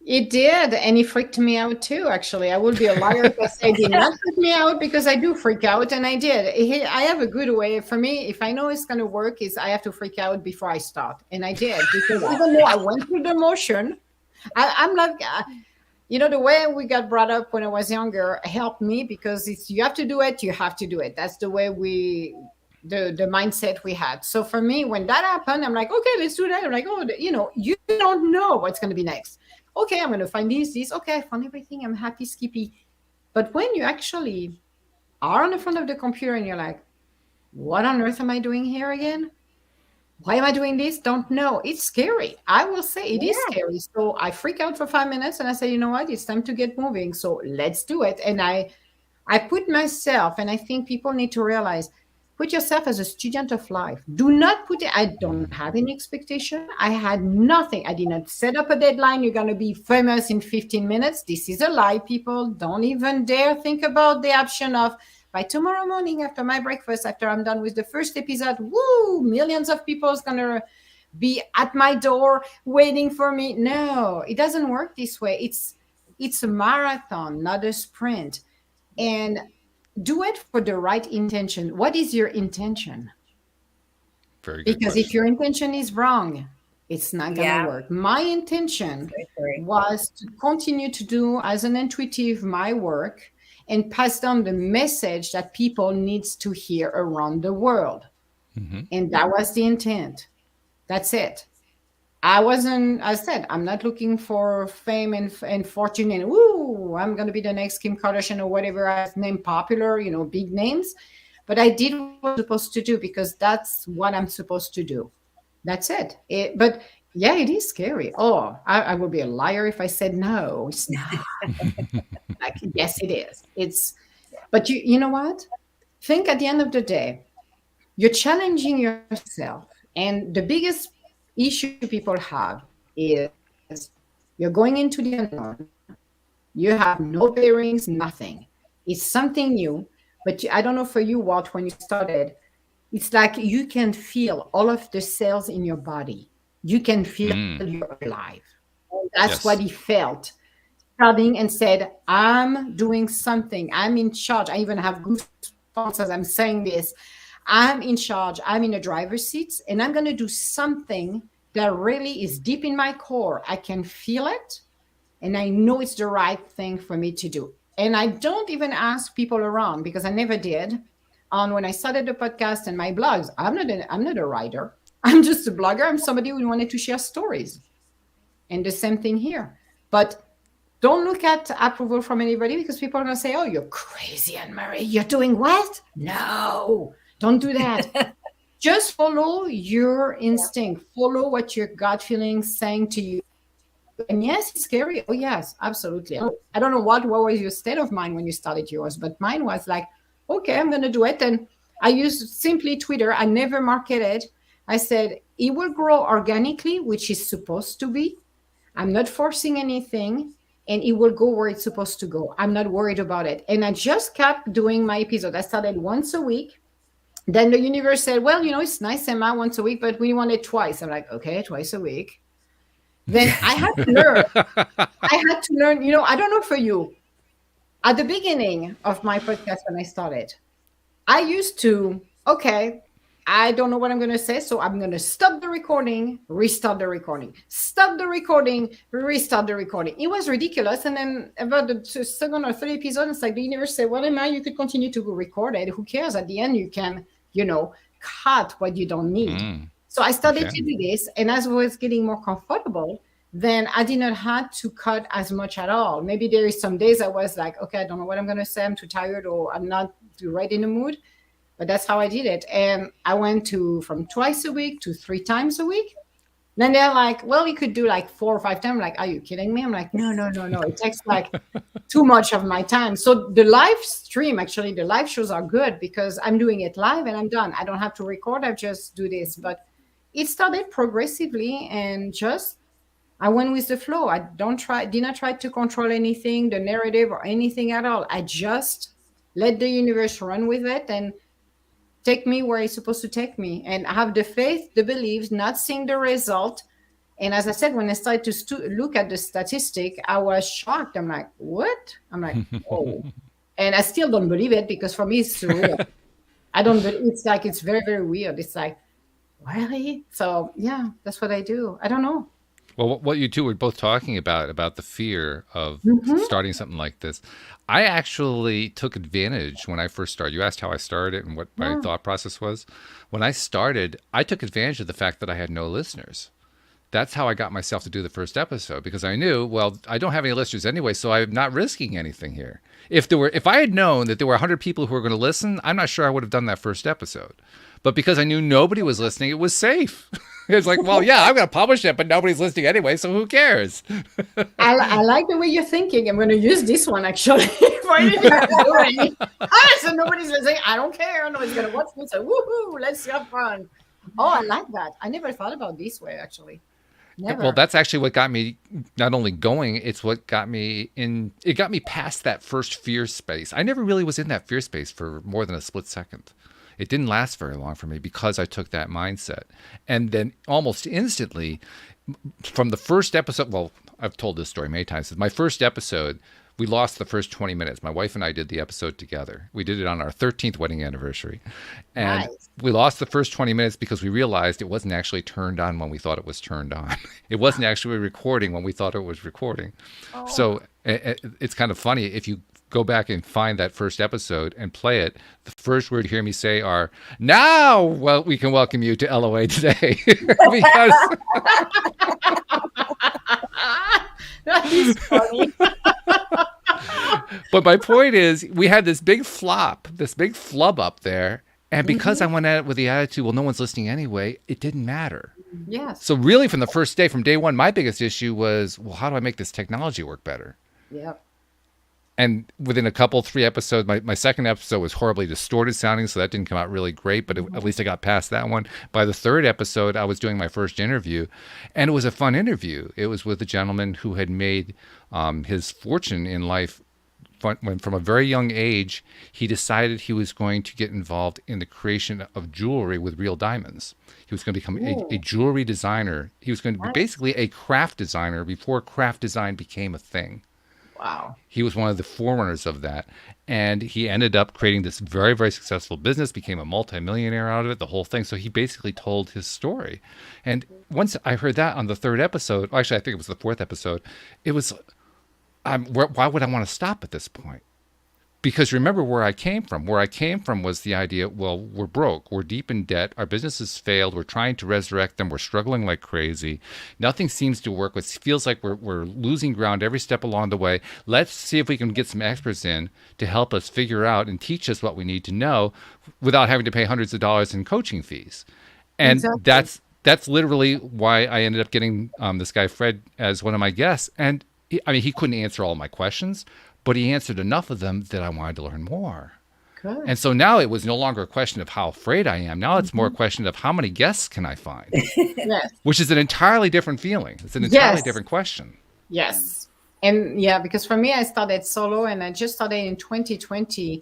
It did. And it freaked me out too, actually. I would be a liar if I say it did not freak me out because I do freak out. And I did. I have a good way. For me, if I know it's going to work, is I have to freak out before I start. And I did. Because even though I went through the motion, I'm like... the way we got brought up when I was younger helped me because you have to do it, you have to do it. That's the way the mindset we had. So for me, when that happened, I'm like, okay, let's do that. I'm like, you don't know what's going to be next. Okay, I'm going to find this. Okay, I found everything. I'm happy, skippy. But when you actually are on the front of the computer and you're like, what on earth am I doing here again? Why am I doing this? Don't know. It's scary. I will say it is scary. So I freak out for 5 minutes and I say, you know what? It's time to get moving. So let's do it. And I put myself, and I think people need to realize, put yourself as a student of life. Do not put it, I don't have any expectation. I had nothing. I did not set up a deadline. You're going to be famous in 15 minutes. This is a lie, people. Don't even dare think about the option of, by tomorrow morning after my breakfast, after I'm done with the first episode, millions of people is going to be at my door waiting for me. No, it doesn't work this way. It's a marathon, not a sprint. And do it for the right intention. What is your intention? Very good because question. If your intention is wrong, it's not going to work. My intention was to continue to do as an intuitive my work and pass down the message that people needs to hear around the world. And that was the intent. That's it. I said, I'm not looking for fame and fortune and I'm going to be the next Kim Kardashian or whatever I've named popular, big names. But I did what I was supposed to do because that's what I'm supposed to do. That's it. But yeah, it is scary. I would be a liar if I said no, it's not. Yes, it is. But you know what? Think at the end of the day, you're challenging yourself. And the biggest issue people have is you're going into the unknown. You have no bearings, nothing. It's something new. But I don't know for you, Walt, when you started, it's like you can feel all of the cells in your body. You can feel you're alive. That's what he felt. starting and said, I'm doing something. I'm in charge. I even have goosebumps as I'm saying this. I'm in charge. I'm in a driver's seat, and I'm going to do something that really is deep in my core. I can feel it, and I know it's the right thing for me to do. And I don't even ask people around, because I never did. When I started the podcast and my blogs, I'm not a writer. I'm just a blogger. I'm somebody who wanted to share stories. And the same thing here. But don't look at approval from anybody, because people are going to say, oh, you're crazy, Anne-Marie. You're doing what? No, don't do that. Just follow your instinct. Follow what your gut feeling is saying to you. And yes, it's scary. Oh, yes, absolutely. I don't know what was your state of mind when you started yours, but mine was like, okay, I'm going to do it. And I used simply Twitter. I never marketed. I said, it will grow organically, which is supposed to be. I'm not forcing anything, and it will go where it's supposed to go. I'm not worried about it. And I just kept doing my episode. I started once a week. Then the universe said, well, it's nice, Emma, once a week, but we want it twice. I'm like, okay, twice a week. Then I had to learn. I don't know for you. At the beginning of my podcast when I started, I used to, okay, I don't know what I'm going to say, so I'm going to stop the recording, restart the recording, stop the recording, restart the recording. It was ridiculous. And then about the second or third episode, it's like the universe said, well, Emma, you could continue to record it. Who cares? At the end, you can, cut what you don't need. So I started to do this. And as I was getting more comfortable, then I did not have to cut as much at all. Maybe there is some days I was like, okay, I don't know what I'm going to say. I'm too tired, or I'm not right in the mood. But that's how I did it. And I went from twice a week to 3 times a week. Then they're like, well, you could do like 4 or 5 times. I'm like, are you kidding me? I'm like, no. It takes like too much of my time. So the live stream, actually, the live shows are good because I'm doing it live and I'm done. I don't have to record. I just do this. But it started progressively, and I went with the flow. I did not try to control anything, the narrative or anything at all. I just let the universe run with it and take me where it's supposed to take me, and have the faith, the beliefs, not seeing the result. And as I said, when I started to look at the statistic, I was shocked. I'm like, what? I'm like, oh. And I still don't believe it, because for me, it's surreal. It's very, very weird. It's like, really? So yeah, that's what I do. I don't know. Well, what you two were both talking about the fear of starting something like this. I actually took advantage when I first started. You asked how I started and what my thought process was. When I started, I took advantage of the fact that I had no listeners. That's how I got myself to do the first episode, because I knew, well, I don't have any listeners anyway, so I'm not risking anything here. If I had known that there were 100 people who were going to listen, I'm not sure I would have done that first episode. But because I knew nobody was listening, it was safe. It's like, well, yeah, I'm going to publish it, but nobody's listening anyway, so who cares? I like the way you're thinking. I'm going to use this one, actually. So nobody's listening. I don't care. Nobody's going to watch me. So, woohoo, let's have fun. Oh, I like that. I never thought about this way, actually. Never. Well, that's actually what got me not only going, it's what got me in. It got me past that first fear space. I never really was in that fear space for more than a split second. It didn't last very long for me because I took that mindset. And then almost instantly, from the first episode, well, I've told this story many times. My first episode, we lost the first 20 minutes. My wife and I did the episode together. We did it on our 13th wedding anniversary. And we lost the first 20 minutes because we realized it wasn't actually turned on when we thought it was turned on. It wasn't actually recording when we thought it was recording. Oh. So it's kind of funny. If you go back and find that first episode and play it, the first word you hear me say are, now, well, we can welcome you to LOA today. Because that is funny. But my point is, we had this big flub up there. And because I went at it with the attitude, well, no one's listening anyway, it didn't matter. Yes. So really from day one, my biggest issue was, well, how do I make this technology work better? Yep. And within a couple, 3 episodes, my second episode was horribly distorted sounding, so that didn't come out really great, but at least I got past that one. By the 3rd episode, I was doing my first interview, and it was a fun interview. It was with a gentleman who had made his fortune in life when from a very young age, he decided he was going to get involved in the creation of jewelry with real diamonds. He was going to become a jewelry designer. He was going to be basically a craft designer before craft design became a thing. Wow. He was one of the forerunners of that. And he ended up creating this very, very successful business, became a multimillionaire out of it, the whole thing. So he basically told his story. And once I heard that on the third episode, actually, I think it was the fourth episode, it was, why would I want to stop at this point? Because remember where I came from. Where I came from was the idea, well, we're broke. We're deep in debt. Our business has failed. We're trying to resurrect them. We're struggling like crazy. Nothing seems to work. It feels like we're losing ground every step along the way. Let's see if we can get some experts in to help us figure out and teach us what we need to know without having to pay hundreds of dollars in coaching fees. And Exactly. that's literally why I ended up getting this guy, Fred, as one of my guests. And he couldn't answer all my questions, but he answered enough of them that I wanted to learn more. Good. And so now it was no longer a question of how afraid I am. Now it's more a question of how many guests can I find, Yes. which is an entirely different feeling. It's an entirely Yes. different question. Yes. And yeah, because for me, I started solo and I just started in 2020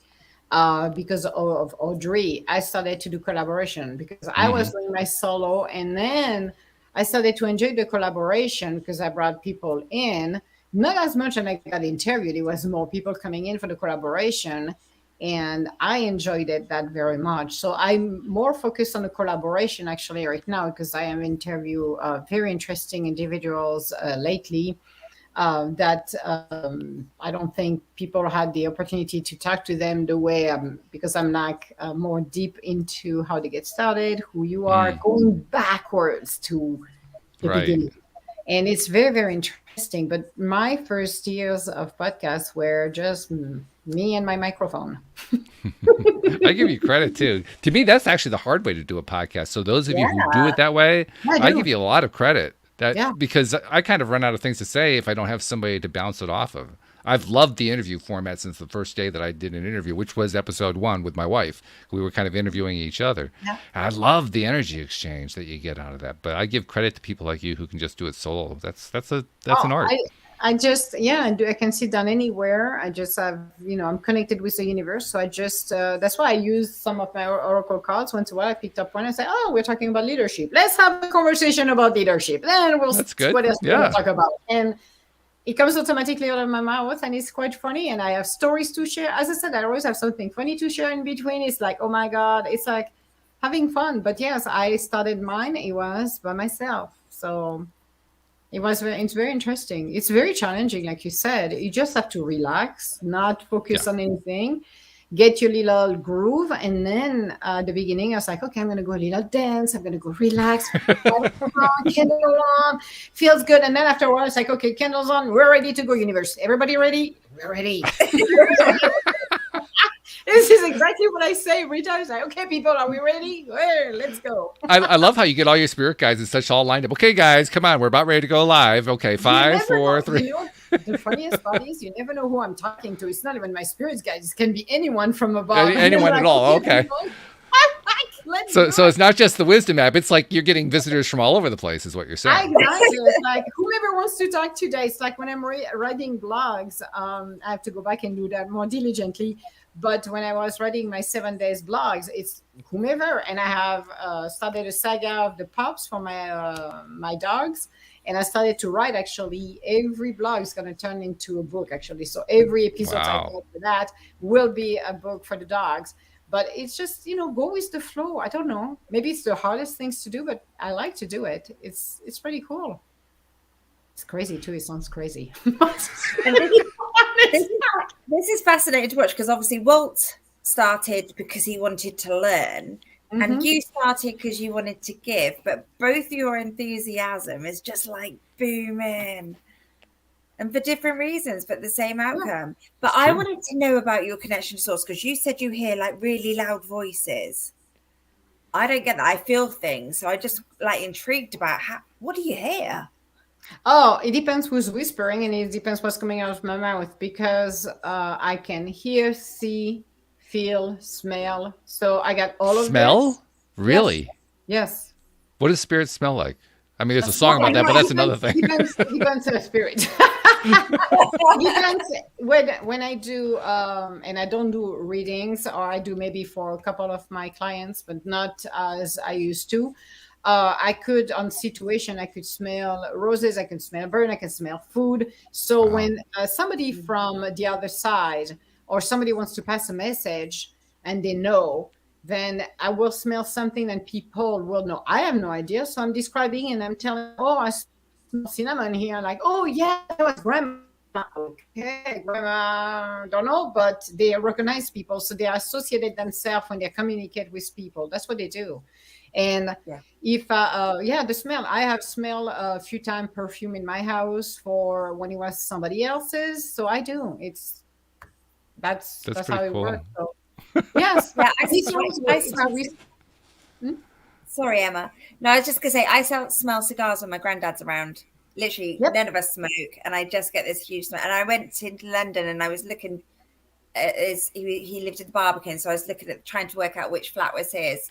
because of Audrey. I started to do collaboration because I was doing my solo, and then I started to enjoy the collaboration because I brought people in. Not as much as I got interviewed. It was more people coming in for the collaboration. And I enjoyed that very much. So I'm more focused on the collaboration actually right now because I am interview very interesting individuals lately that I don't think people had the opportunity to talk to them the way because I'm like more deep into how they get started, who you are, going backwards to the beginning. And it's very, very interesting. But my first years of podcasts were just me and my microphone. I give you credit too. To me, that's actually the hard way to do a podcast. So those of you who do it that way, I give you a lot of credit. Because I kind of run out of things to say if I don't have somebody to bounce it off of. I've loved the interview format since the first day that I did an interview, which was episode 1 with my wife. We were kind of interviewing each other. Yeah. And I love the energy exchange that you get out of that. But I give credit to people like you who can just do it solo. That's an art. I just, I can sit down anywhere. I just have, I'm connected with the universe. So I just, that's why I use some of my oracle cards. Once in a while, I picked up one and say, oh, we're talking about leadership. Let's have a conversation about leadership. Then we'll see what else we'll talk about. And it comes automatically out of my mouth, and it's quite funny. And I have stories to share. As I said, I always have something funny to share in between. It's like, oh my God, it's like having fun. But yes, I started mine. It was by myself. So it's very interesting. It's very challenging, like you said. You just have to relax, not focus on anything, get your little groove. And then at the beginning, I was like, okay, I'm going to go a little dance. I'm going to go relax. Candle on, feels good. And then after a while, it's like, okay, candles on. We're ready to go, universe. Everybody ready? We're ready. This is exactly what I say every time. It's like, okay, people, are we ready? Well, let's go. I love how you get all your spirit guides and such all lined up. Okay, guys, come on. We're about ready to go live. Okay, 5, 4, 3. The funniest part is you never know who I'm talking to. It's not even my spirit guides. It can be anyone from above. Anyone at all. Okay. So it's not just the wisdom app. It's like you're getting visitors from all over the place is what you're saying. Exactly. It's like whoever wants to talk today. It's like when I'm writing blogs, I have to go back and do that more diligently. But when I was writing my 7 days blogs, it's whomever. And I have started a saga of the pups for my dogs. And I started to write, actually, every blog is going to turn into a book, actually. So every episode I get for that will be a book for the dogs. But it's just, go with the flow. I don't know. Maybe it's the hardest things to do, but I like to do it. It's pretty cool. It's crazy, too. It sounds crazy. This is fascinating to watch because obviously Walt started because he wanted to learn. Mm-hmm. And you started because you wanted to give, but both your enthusiasm is just like booming. And for different reasons, but the same outcome. Yeah, but I wanted to know about your connection to source because you said you hear like really loud voices. I don't get that. I feel things. So I just like intrigued about what do you hear? Oh, it depends who's whispering and it depends what's coming out of my mouth because I can hear, see, feel, smell. So I got all of smell? This. Really? Yes. What does spirit smell like? I mean, there's a song about that, but that's another thing. Depends on the spirit. Depends when I do, and I don't do readings, or I do maybe for a couple of my clients, but not as I used to. I could, on situation, I could smell roses, I can smell burn, I can smell food. So when somebody from the other side or somebody wants to pass a message and they know, then I will smell something and people will know. I have no idea. So I'm describing and I'm telling, oh, I smell cinnamon here. Like, oh, yeah, that was grandma. Okay, grandma, don't know, but they recognize people. So they associated themselves when they communicate with people. That's what they do. And if, the smell, I have smelled a few times perfume in my house for when it was somebody else's. So I do. That's how it works. So, yes. Sorry, Emma. No, I was just going to say, I smell cigars when my granddad's around. Literally, none of us smoke. And I just get this huge smell. And I went to London and I was looking at he lived in the Barbican. So I was looking at trying to work out which flat was his.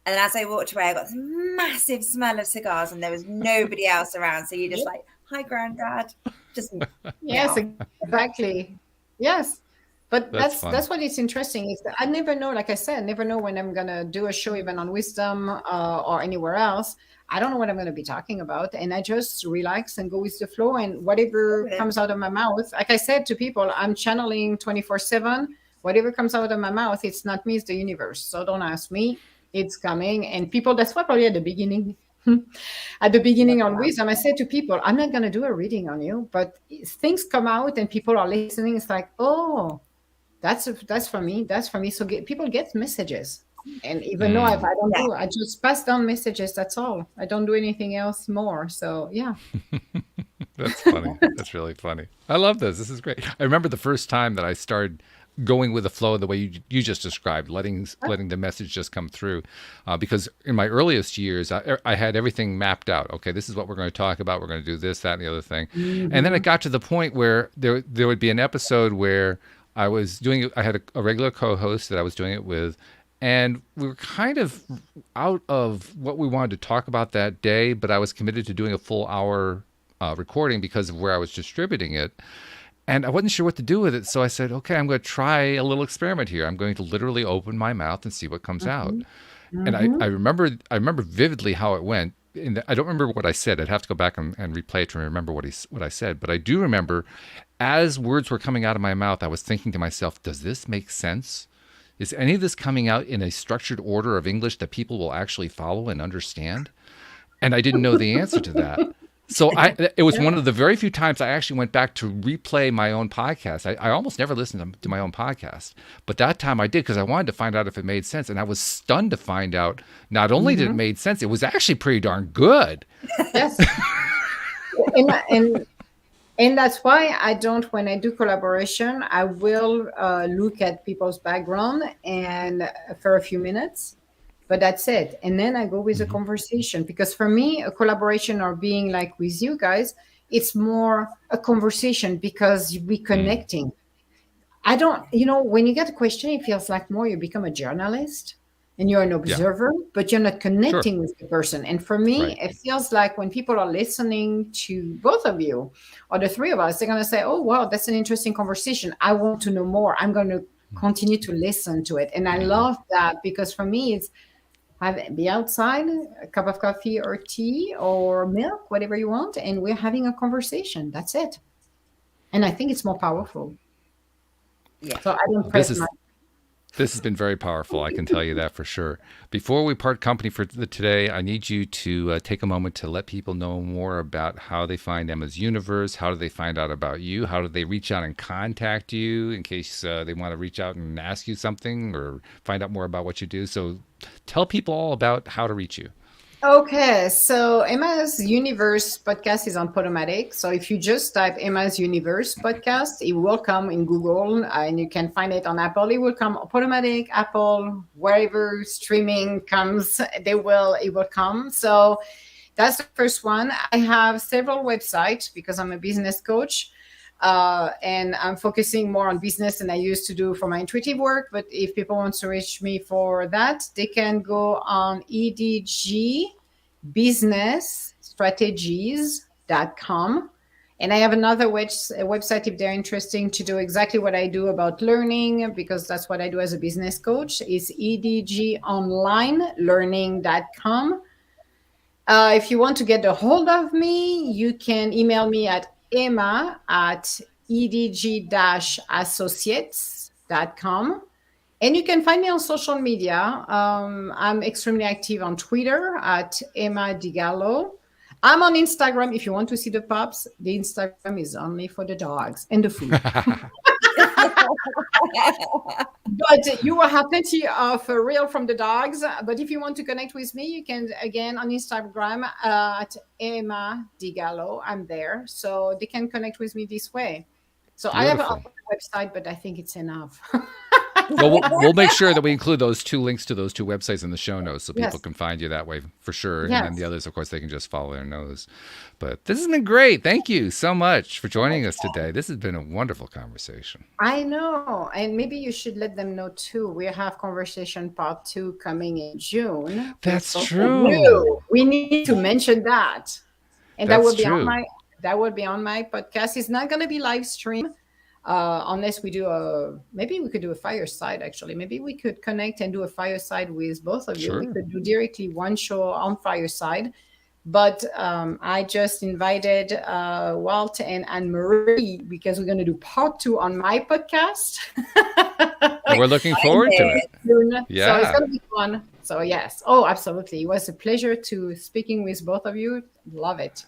And as I walked away, I got this massive smell of cigars and there was nobody else around. So you're just like, hi, Granddad. Just yes, exactly. Yes. But that's what is interesting is that I never know, like I said, I never know when I'm going to do a show even on Wisdom or anywhere else. I don't know what I'm going to be talking about. And I just relax and go with the flow and whatever comes out of my mouth. Like I said to people, I'm channeling 24/7. Whatever comes out of my mouth, it's not me, it's the universe. So don't ask me. It's coming. And people, that's why probably at the beginning on Wisdom, I said to people, I'm not going to do a reading on you, but things come out and people are listening. It's like, oh, that's for me. That's for me. So people get messages. And even though I just pass down messages. That's all. I don't do anything else more. So, yeah. That's funny. That's really funny. I love this. This is great. I remember the first time that I started going with the flow the way you just described, letting the message just come through. Because in my earliest years, I had everything mapped out. Okay, this is what we're going to talk about. We're going to do this, that, and the other thing. Mm-hmm. And then it got to the point where there would be an episode where I had a regular co-host that I was doing it with, and we were kind of out of what we wanted to talk about that day, but I was committed to doing a full hour recording because of where I was distributing it. And I wasn't sure what to do with it. So I said, okay, I'm going to try a little experiment here. I'm going to literally open my mouth and see what comes out. Mm-hmm. And I remember vividly how it went. I don't remember what I said. I'd have to go back and replay it to remember what I said. But I do remember as words were coming out of my mouth, I was thinking to myself, does this make sense? Is any of this coming out in a structured order of English that people will actually follow and understand? And I didn't know the answer to that. So it was one of the very few times I actually went back to replay my own podcast. I almost never listened to my own podcast, but that time I did because I wanted to find out if it made sense. And I was stunned to find out not only did it make sense, it was actually pretty darn good. Yes. And that's why I don't, when I do collaboration, I will look at people's background and for a few minutes. But that's it. And then I go with a conversation, because for me, a collaboration or being like with you guys, it's more a conversation because we're connecting. I don't, when you get a question, it feels like more you become a journalist and you're an observer, but you're not connecting with the person. And for me, it feels like when people are listening to both of you or the three of us, they're going to say, oh, wow, that's an interesting conversation. I want to know more. I'm going to continue to listen to it. And I love that, because for me, it's be outside, a cup of coffee or tea or milk, whatever you want, and we're having a conversation. That's it. And I think it's more powerful. Yeah. So I don't press This has been very powerful. I can tell you that for sure. Before we part company for today, I need you to take a moment to let people know more about how they find Emma's Universe. How do they find out about you? How do they reach out and contact you in case they want to reach out and ask you something or find out more about what you do? So tell people all about how to reach you. Okay, so Emma's Universe podcast is on Podomatic. So if you just type Emma's Universe podcast, it will come in Google, and you can find it on Apple. It will come on Podomatic, Apple, wherever streaming comes, it will come. So that's the first one. I have several websites because I'm a business coach. And I'm focusing more on business than I used to do for my intuitive work. But if people want to reach me for that, they can go on edgbusinessstrategies.com. And I have another website if they're interested to do exactly what I do about learning, because that's what I do as a business coach, is edgonlinelearning.com. If you want to get a hold of me, you can email me at emma@edg-associates.com. And you can find me on social media. I'm extremely active on Twitter at Emma DiGallo. I'm on Instagram. If you want to see the pups, the Instagram is only for the dogs and the food. But you will have plenty of real from the dogs. But if you want to connect with me, you can, again, on Instagram at Emma DiGallo. I'm there. So they can connect with me this way. So Beautiful. I have a website, but I think it's enough. Well, we'll make sure that we include those two links to those two websites in the show notes so people can find you that way for sure. Yes. And then the others, of course, they can just follow their nose. But this has been great. Thank you so much for joining us today. This has been a wonderful conversation. I know. And maybe you should let them know, too. We have conversation part 2 coming in June. That's true. We need to mention that. And That's that will be true. that will be on my podcast. It's not going to be live stream. Unless we do maybe we could do a fireside, actually. Maybe we could connect and do a fireside with both of you. Sure. We could do directly one show on fireside. But I just invited Walt and Anne-Marie because we're going to do part 2 on my podcast. And we're looking forward to it. Yeah. So it's going to be fun. So yes. Oh, absolutely. It was a pleasure to speaking with both of you. Love it.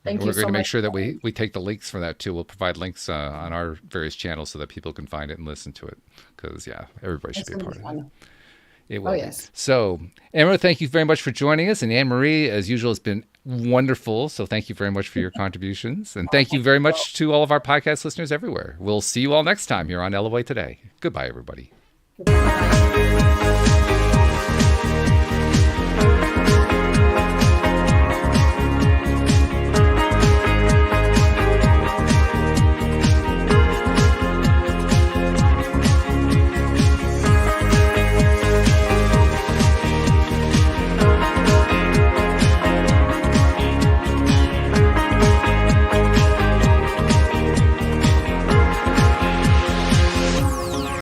Thank you so much. We're going to make sure that we take the links for that too. We'll provide links on our various channels so that people can find it and listen to it. Because everybody should be a part of it. It will. Oh, yes. So, Emma, thank you very much for joining us. And Anne-Marie, as usual, has been wonderful. So thank you very much for your contributions. And thank you very much to all of our podcast listeners everywhere. We'll see you all next time here on LOA Today. Goodbye, everybody. Goodbye.